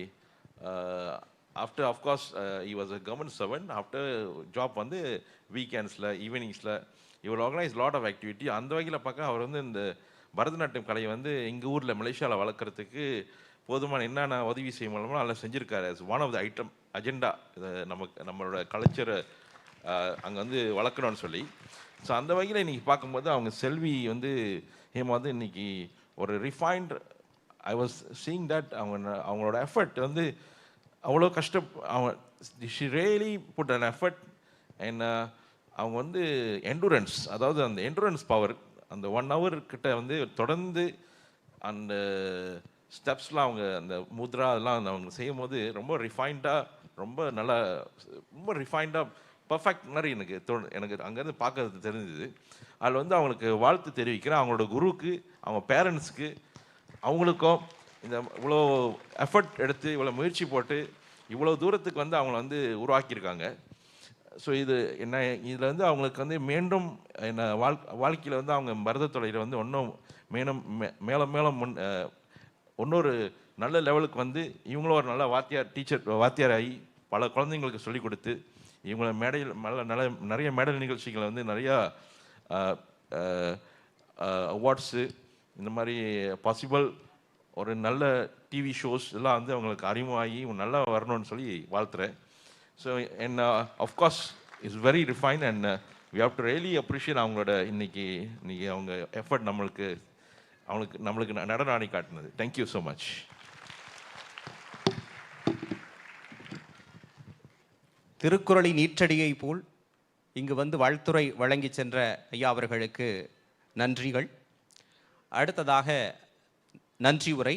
After of course he was a government servant. After job வந்து வீக்கெண்ட்ஸில் ஈவினிங்ஸில் இவர் ஆர்கனைஸ் லாட் ஆஃப் ஆக்டிவிட்டி. அந்த வகையில் பார்க்க அவர் வந்து இந்த பரதநாட்டியம் கலையை வந்து எங்கள் ஊரில் மலேசியாவில் வளர்க்குறதுக்கு போதுமான என்னென்ன உதவி செய்ய மூலமாக நல்லா செஞ்சுருக்காரு. One of the item agenda இதை நம்மளோட கல்ச்சரை அங்கே வந்து வளர்க்கணும்னு சொல்லி. ஸோ அந்த வகையில் இன்றைக்கி பார்க்கும்போது அவங்க செல்வி வந்து ஹேமா வந்து இன்றைக்கி ஒரு refined, I was seeing that அவங்களோட எஃபர்ட் வந்து அவ்வளோ அவங்க she really put an effort. And அவங்க வந்து எண்டூரன்ஸ், அதாவது அந்த எண்டூரன்ஸ் பவர், அந்த 1 hour கிட்ட வந்து தொடர்ந்து அந்த ஸ்டெப்ஸ்லாம் அவங்க அந்த முத்ரா அதெல்லாம் அவங்க செய்யும் போது ரொம்ப ரிஃபைன்டாக, ரொம்ப நல்லா, ரொம்ப ரிஃபைன்டாக பர்ஃபெக்ட் மாதிரி எனக்கு அங்கேருந்து பார்க்கறது தெரிஞ்சுது. அதில் வந்து அவங்களுக்கு வாழ்த்து தெரிவிக்கிறேன். அவங்களோட குருவுக்கு, அவங்க பேரண்ட்ஸுக்கு, அவங்களுக்கும் இந்த இவ்வளோ எஃபர்ட் எடுத்து இவ்வளோ முயற்சி போட்டு இவ்வளோ தூரத்துக்கு வந்து அவங்கள வந்து உருவாக்கியிருக்காங்க. ஸோ இது என்ன, இதில் வந்து அவங்களுக்கு வந்து மீண்டும் என்ன வாழ்க்கையில் வந்து அவங்க பரதத்துறையில் வந்து இன்னும் மேலும் இன்னொரு நல்ல லெவலுக்கு வந்து இவங்களும் ஒரு நல்ல வாத்தியார் ஆகி பல குழந்தைங்களுக்கு சொல்லிக் கொடுத்து இவங்கள மேடையில் நிறைய மேடல் நிகழ்ச்சிகளை வந்து நிறையா அவார்ட்ஸு இந்த மாதிரி பாசிபிள் ஒரு நல்ல டிவி ஷோஸ் எல்லாம் வந்து அவங்களுக்கு அறிமுகமாகி நல்லா வரணும்னு சொல்லி வாழ்த்துறேன். So and of course it's very refine and we have to really appreciate அவங்களோட இன்னைக்கு அவங்க எஃபர்ட் நம்மளுக்கு நடனம் ஆடி காட்டினது. Thank you so much. திருக்குறளின் ஈற்றடியை போல் இங்கு வந்து வாழ்த்துரை வழங்கி சென்ற ஐயா அவர்களுக்கு நன்றிகள். அடுத்ததாக நன்றி உரை.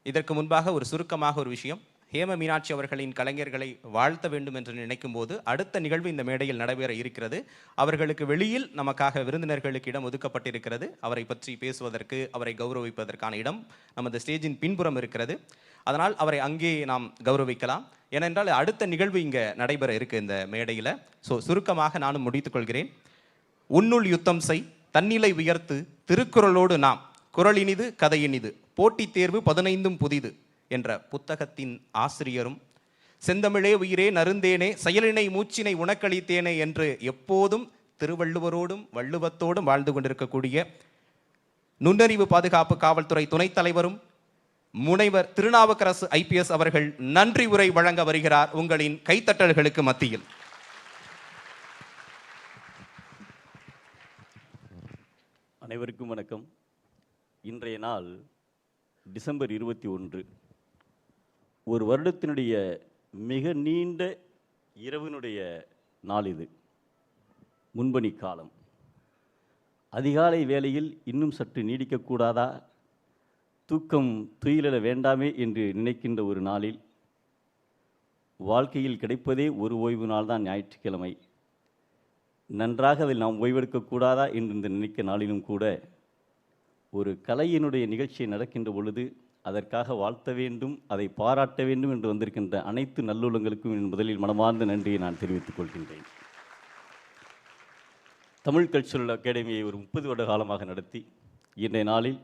இதற்கு முன்பாக ஒரு சுருக்கமாக ஒரு விஷயம், ஹேம மீனாட்சி அவர்களின் கலைஞர்களை வாழ்த்த வேண்டும் என்று நினைக்கும் போது அடுத்த நிகழ்வு இந்த மேடையில் நடைபெற இருக்கிறது. அவர்களுக்கு வெளியில் நமக்காக விருந்தினர்களுக்கு இடம் ஒதுக்கப்பட்டிருக்கிறது. அவரை பற்றி பேசுவதற்கு, அவரை கௌரவிப்பதற்கான இடம் நமது ஸ்டேஜின் பின்புறம் இருக்கிறது. அதனால் அவரை அங்கே நாம் கௌரவிக்கலாம். ஏனென்றால் அடுத்த நிகழ்வு இங்கே நடைபெற இருக்கு இந்த மேடையில். ஸோ சுருக்கமாக நானும் முடித்துக் கொள்கிறேன். உன்னுள் யுத்தம் செய், தன்னிலை உயர்த்து, திருக்குறளோடு நாம், குறளினிது கதையினிது, போட்டித் தேர்வு 15 புதிது என்ற புத்தகத்தின் ஆசிரியரும், செந்தமிழே உயிரே நருந்தேனே செயலினை மூச்சினை உனக்களித்தேனே என்று எப்போதும் திருவள்ளுவரோடும் வள்ளுவத்தோடும் வாழ்ந்து கொண்டிருக்கக்கூடிய நுண்ணறிவு பாதுகாப்பு காவல்துறை துணைத் தலைவரும் முனைவர் திருநாவுக்கரசு IPS அவர்கள் நன்றி உரை வழங்க வருகிறார் உங்களின் கைத்தட்டல்களுக்கு மத்தியில். அனைவருக்கும் வணக்கம். இன்றைய நாள் டிசம்பர் 21. ஒரு வருடத்தினுடைய மிக நீண்ட இரவினுடைய நாள் இது. முன்பணி காலம். அதிகாலை வேளையில் இன்னும் சற்று நீடிக்கக்கூடாதா, தூக்கம் துயிலெழ வேண்டாமே என்று நினைக்கின்ற ஒரு நாளில், வாழ்க்கையில் கிடைப்பதே ஒரு ஓய்வு நாள் தான் ஞாயிற்றுக்கிழமை. நன்றாக அதில் நாம் ஓய்வெடுக்கக்கூடாதா என்று நினைக்க நாளிலும் கூட ஒரு கலையினுடைய நிகழ்ச்சியை நடக்கின்ற பொழுது அதற்காக வாழ்த்த வேண்டும், அதை பாராட்ட வேண்டும் என்று வந்திருக்கின்ற அனைத்து நல்லுள்ளங்களுக்கும் என் முதலில் மனமார்ந்த நன்றியை நான் தெரிவித்துக் கொள்கின்றேன். தமிழ் கல்ச்சுரல் அகாடமியை ஒரு 30 வருட காலமாக நடத்தி இன்றைய நாளில்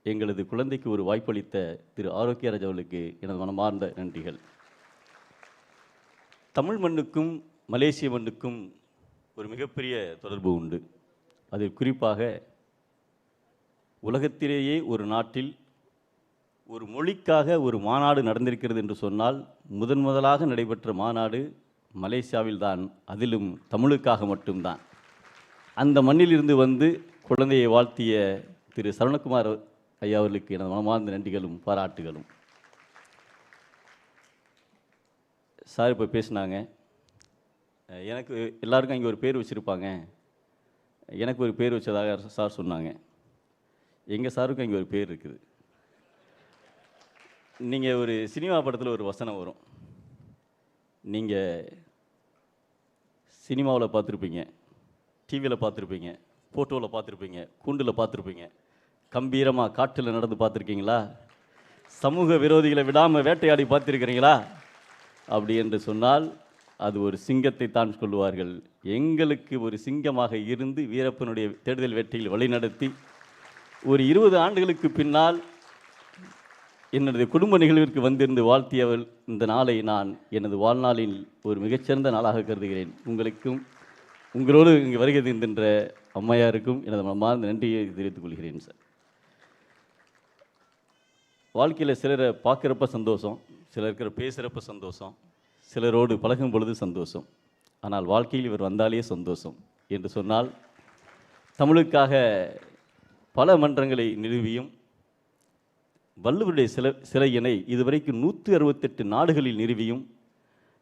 எங்களது குழந்தைக்கு ஒரு வாய்ப்பளித்த திரு ஆரோக்கியராஜ் அவர்களுக்கு எனது மனமார்ந்த நன்றிகள். தமிழ் மண்ணுக்கும் மலேசிய மண்ணுக்கும் ஒரு மிகப்பெரிய தொடர்பு உண்டு. அதில் குறிப்பாக உலகத்திலேயே ஒரு நாட்டில் ஒரு மொழிக்காக ஒரு மாநாடு நடந்திருக்கிறது என்று சொன்னால் முதலாக நடைபெற்ற மாநாடு மலேசியாவில்தான், அதிலும் தமிழுக்காக மட்டும்தான். அந்த மண்ணிலிருந்து வந்து குழந்தையை வாழ்த்திய திரு சரவணகுமார் ஐயா அவர்களுக்கு எனது மனமார்ந்த நன்றிகளும் பாராட்டுகளும். சார் இப்போ பேசினாங்க, எனக்கு எல்லாருக்கும் இங்கே ஒரு பேர் வச்சுருப்பாங்க, எனக்கு ஒரு பேர் வச்சதாக சார் சொன்னாங்க. எங்கள் சாருக்கும் இங்கே ஒரு பேர் இருக்குது. நீங்கள் ஒரு சினிமா படத்தில் ஒரு வசனம் வரும், நீங்கள் சினிமாவில் பார்த்துருப்பீங்க, டிவியில் பார்த்துருப்பீங்க, ஃபோட்டோவில் பார்த்துருப்பீங்க, கூண்டில் பார்த்துருப்பீங்க, கம்பீரமாக காட்டில் நடந்து பார்த்துருக்கீங்களா, சமூக விரோதிகளை விடாமல் வேட்டையாடி பார்த்துருக்கிறீங்களா அப்படி என்று சொன்னால் அது ஒரு சிங்கத்தை தான் சொல்லுவார்கள். எங்களுக்கு ஒரு சிங்கமாக இருந்து வீரப்பனுடைய தேடுதல் வேட்டையில் வழிநடத்தி ஒரு 20 ஆண்டுகளுக்கு பின்னால் என்னுடைய குடும்ப நிகழ்விற்கு வந்திருந்து வாழ்த்தியவள் இந்த நாளை நான் எனது வாழ்நாளில் ஒரு மிகச்சிறந்த நாளாக கருதுகிறேன். உங்களுக்கும் உங்களோடு இங்கே வருகை தந்திருக்கின்ற அம்மையாருக்கும் எனது மனமார்ந்த நன்றியை தெரிவித்துக் கொள்கிறேன் சார். வாழ்க்கையில் சிலரை பார்க்குறப்ப சந்தோஷம், சிலருக்கு பேசுகிறப்ப சந்தோஷம், சிலரோடு பழகும் பொழுது சந்தோஷம். ஆனால் வாழ்க்கையில் இவர் வந்தாலே சந்தோஷம் என்று சொன்னால், தமிழுக்காக பல மன்றங்களை நிறுவியும் வள்ளுவருடைய சிலையினை இதுவரைக்கும் 168 நாடுகளில் நிறுவியும்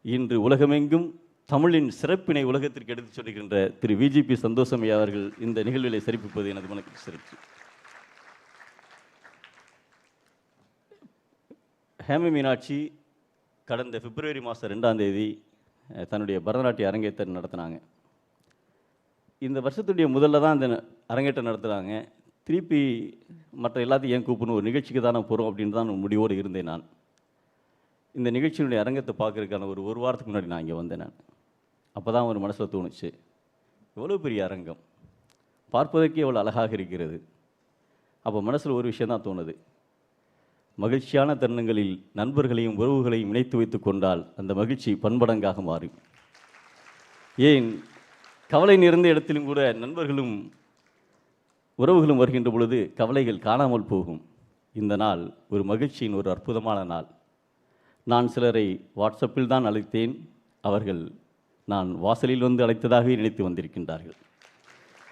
இன்று உலகமெங்கும் தமிழின் சிறப்பினை உலகத்திற்கு எடுத்துச் சொல்கின்ற திரு VGP சந்தோஷமையா அவர்கள் இந்த நிகழ்விலை சிறப்பிப்பது எனது மனக்கு சிறப்பு. ஹேம மீனாட்சி கடந்த பிப்ரவரி மாதம் 2ஆம் தேதி தன்னுடைய பரதநாட்டிய அரங்கேற்றம் நடத்தினாங்க. இந்த வருஷத்துடைய முதல்ல தான் இந்த அரங்கேற்றம் நடத்துகிறாங்க. திருப்பி மற்ற எல்லாத்தையும் ஏன் கூப்பிடணும், ஒரு நிகழ்ச்சிக்கு தானே போகிறோம் அப்படின்னு தான் முடிவோடு இருந்தேன் நான். இந்த நிகழ்ச்சியினுடைய அரங்கத்தை பார்க்குறதுக்கான ஒரு வாரத்துக்கு முன்னாடி நான் இங்கே வந்தேன். நான் அப்போ தான் ஒரு மனசில் தோணுச்சு, எவ்வளோ பெரிய அரங்கம், பார்ப்பதற்கே எவ்வளோ அழகாக இருக்கிறது. அப்போ மனசில் ஒரு விஷயம் தான் தோணுது, மகிழ்ச்சியான தருணங்களில் நண்பர்களையும் உறவுகளையும் இணைத்து வைத்து கொண்டால் அந்த மகிழ்ச்சி பன்மடங்காக மாறும். ஏன் கவலை நிறைந்த இடத்திலும் கூட நண்பர்களும் உறவுகளும் வருகின்ற பொழுது கவலைகள் காணாமல் போகும். இந்த நாள் ஒரு மகிழ்ச்சியின் ஒரு அற்புதமான நாள். நான் சிலரை வாட்ஸ்அப்பில் தான் அழைத்தேன், அவர்கள் நான் வாசலில் வந்து அழைத்ததாகவே நினைத்து வந்திருக்கின்றார்கள்.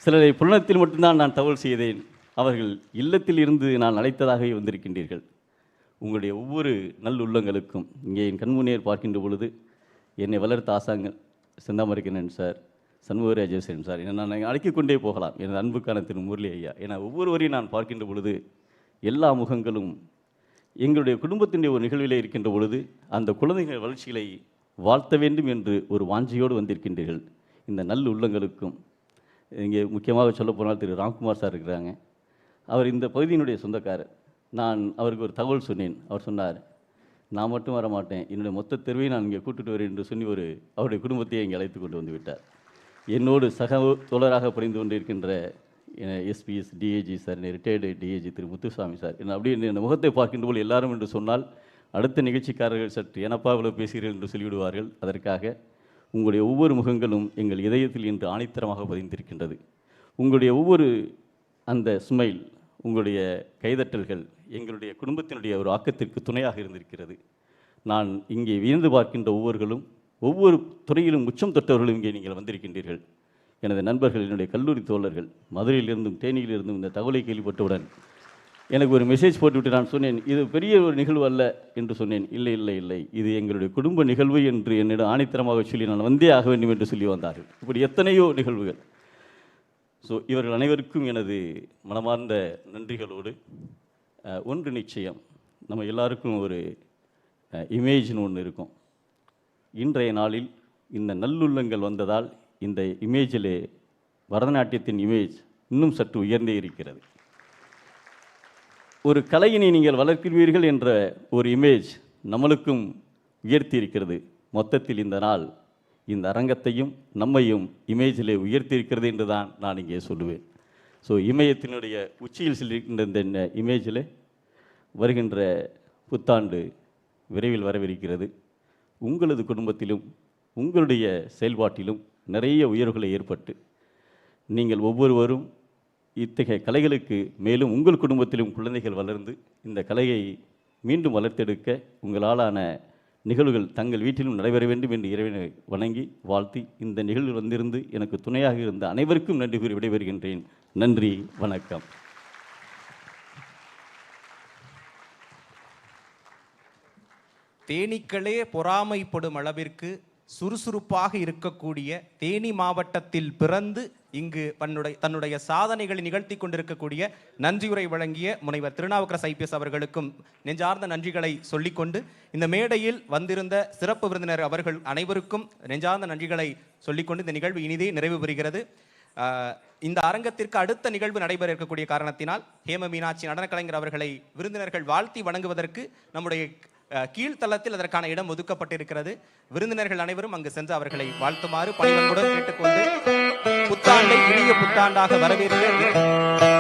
சிலரை புலனத்தில் மட்டும்தான் நான் தகவல் செய்தேன், அவர்கள் இல்லத்தில் இருந்து நான் அழைத்ததாகவே வந்திருக்கின்றீர்கள். உங்களுடைய ஒவ்வொரு நல்லுள்ளங்களுக்கும் இங்கே என் கண்முன்னேர் பார்க்கின்ற பொழுது என்னை வளர்த்த ஆசாங்கள் செந்தாமரைக்கண்ணன் சார், சண்முகராஜேஸ்வரன் சார், என்னை நான் அழைக்கிக்கொண்டே போகலாம், எனது அன்புக்கான திரு முரளி ஐயா என ஒவ்வொருவரையும் நான் பார்க்கின்ற பொழுது எல்லா முகங்களும் எங்களுடைய குடும்பத்தினுடைய ஒரு நிகழ்விலே இருக்கின்ற பொழுது அந்த குழந்தைகள் வளர்ச்சிகளை வாழ்த்த வேண்டும் என்று ஒரு வாஞ்சியோடு வந்திருக்கின்றீர்கள். இந்த நல்லுள்ளங்களுக்கும் இங்கே முக்கியமாக சொல்லப்போனால் திரு ராம்குமார் சார் இருக்கிறாங்க. அவர் இந்த பகுதியினுடைய சொந்தக்காரர். நான் அவருக்கு ஒரு தகவல் சொன்னேன். அவர் சொன்னார், நான் மட்டும் வர மாட்டேன், என்னுடைய மொத்த தெருவை நான் இங்கே கூட்டிட்டு வரேன் என்று சொல்லி அவருடைய குடும்பத்தையே இங்கே அழைத்து கொண்டு வந்து விட்டார். என்னோடு சக தோழராக புரிந்து கொண்டிருக்கின்ற SPS DAG sir, retired DAG Thiru Muthusamy sir, என்ன அப்படியே இந்த முகத்தை பார்க்கின்ற போல் எல்லாரும் என்று சொன்னால் அடுத்த நிகழ்ச்சிக்காரர்கள் சற்று எனப்பா இவ்வளவு பேசுகிறீர்கள் என்று சொல்லிவிடுவார்கள். அதற்காக உங்களுடைய ஒவ்வொரு முகங்களும் எங்கள் இதயத்தில் இன்று ஆணித்தரமாக பதிந்திருக்கின்றது. உங்களுடைய ஒவ்வொரு அந்த ஸ்மைல், உங்களுடைய கைதட்டல்கள் எங்களுடைய குடும்பத்தினுடைய ஒரு ஆக்கத்திற்கு துணையாக இருந்திருக்கிறது. நான் இங்கே வியந்து பார்க்கின்ற ஒவ்வொரு துறையிலும் உச்சம் தொட்டவர்களும் இங்கே நீங்கள் வந்திருக்கின்றீர்கள். எனது நண்பர்கள், என்னுடைய கல்லூரி தோழர்கள், மதுரையிலிருந்தும் தேனியிலிருந்தும் இந்த தகவலை கேள்விப்பட்டவுடன் எனக்கு ஒரு மெசேஜ் போட்டுவிட்டு நான் சொன்னேன், இது பெரிய ஒரு நிகழ்வு அல்ல என்று சொன்னேன். இல்லை இல்லை இல்லை, இது எங்களுடைய குடும்ப நிகழ்வு என்று என்னிடம் ஆணித்தரமாக சொல்லி நான் வந்தே ஆக வேண்டும் என்று சொல்லி வந்தார்கள். இப்படி எத்தனையோ நிகழ்வுகள். ஸோ இவர்கள் அனைவருக்கும் எனது மனமார்ந்த நன்றிகளோடு ஒன்று நிச்சயம், நம்ம எல்லாருக்கும் ஒரு இமேஜ்னு ஒன்று இருக்கும். இன்றைய நாளில் இந்த நல்லுள்ளங்கள் வந்ததால் இந்த இமேஜிலே பரதநாட்டியத்தின் இமேஜ் இன்னும் சற்று உயர்ந்தே இருக்கிறது. ஒரு கலையினை நீங்கள் வளர்க்கிறீர்கள் என்ற ஒரு இமேஜ் நம்மளுக்கும் உயர்த்தி இருக்கிறது. மொத்தத்தில் இந்த நாள் இந்த அரங்கத்தையும் நம்மையும் இமேஜிலே உயர்த்தி இருக்கிறது என்று தான் நான் இங்கே சொல்லுவேன். ஸோ இமயத்தினுடைய உச்சியில் செல்கின்ற இந்த இமேஜில் வருகின்ற புத்தாண்டு விரைவில் வரவிருக்கிறது. உங்களது குடும்பத்திலும் உங்களுடைய செயல்பாட்டிலும் நிறைய உயர்வுகளை ஏற்பட்டு நீங்கள் ஒவ்வொருவரும் இத்தகைய கலைகளுக்கு மேலும் உங்கள் குடும்பத்திலும் குழந்தைகள் வளர்ந்து இந்த கலையை மீண்டும் வளர்த்தெடுக்க உங்களாலான நிகழ்வுகள் தங்கள் வீட்டிலும் நடைபெற வேண்டும் என்று இறைவனை வணங்கி வாழ்த்தி இந்த நிகழ்வில் வந்திருந்து எனக்கு துணையாக இருந்த அனைவருக்கும் நன்றி கூறி விடைபெறுகின்றேன். நன்றி, வணக்கம். தேனீக்களே பொறாமைப்படும் அளவிற்கு சுறுசுறுப்பாக இருக்கக்கூடிய தேனி மாவட்டத்தில் பிறந்து இங்கு தன்னுடைய சாதனைகளை நிகழ்த்தி கொண்டிருக்கக்கூடிய நன்றியுரை வழங்கிய முனைவர் திருநாவுக்கரசு ஐபிஎஸ் அவர்களுக்கும் நெஞ்சார்ந்த நன்றிகளை சொல்லிக்கொண்டு இந்த மேடையில் வந்திருந்த சிறப்பு விருந்தினர் அவர்கள் அனைவருக்கும் நெஞ்சார்ந்த நன்றிகளை சொல்லிக்கொண்டு இந்த நிகழ்வு இனிதே நிறைவு பெறுகிறது. இந்த அரங்கத்திற்கு அடுத்த நிகழ்வு நடைபெற இருக்கக்கூடிய காரணத்தினால் ஹேம மீனாட்சி நடன கலைஞர் அவர்களை விருந்தினர்கள் வாழ்த்தி வணங்குவதற்கு நம்முடைய கீழ்த்தளத்தில் அதற்கான இடம் ஒதுக்கப்பட்டிருக்கிறது. விருந்தினர்கள் அனைவரும் அங்கு சென்று அவர்களை வாழ்த்துமாறு பணிவன்புடன் கேட்டுக்கொண்டு புத்தாண்டை இனிய புத்தாண்டாக வரவேற்க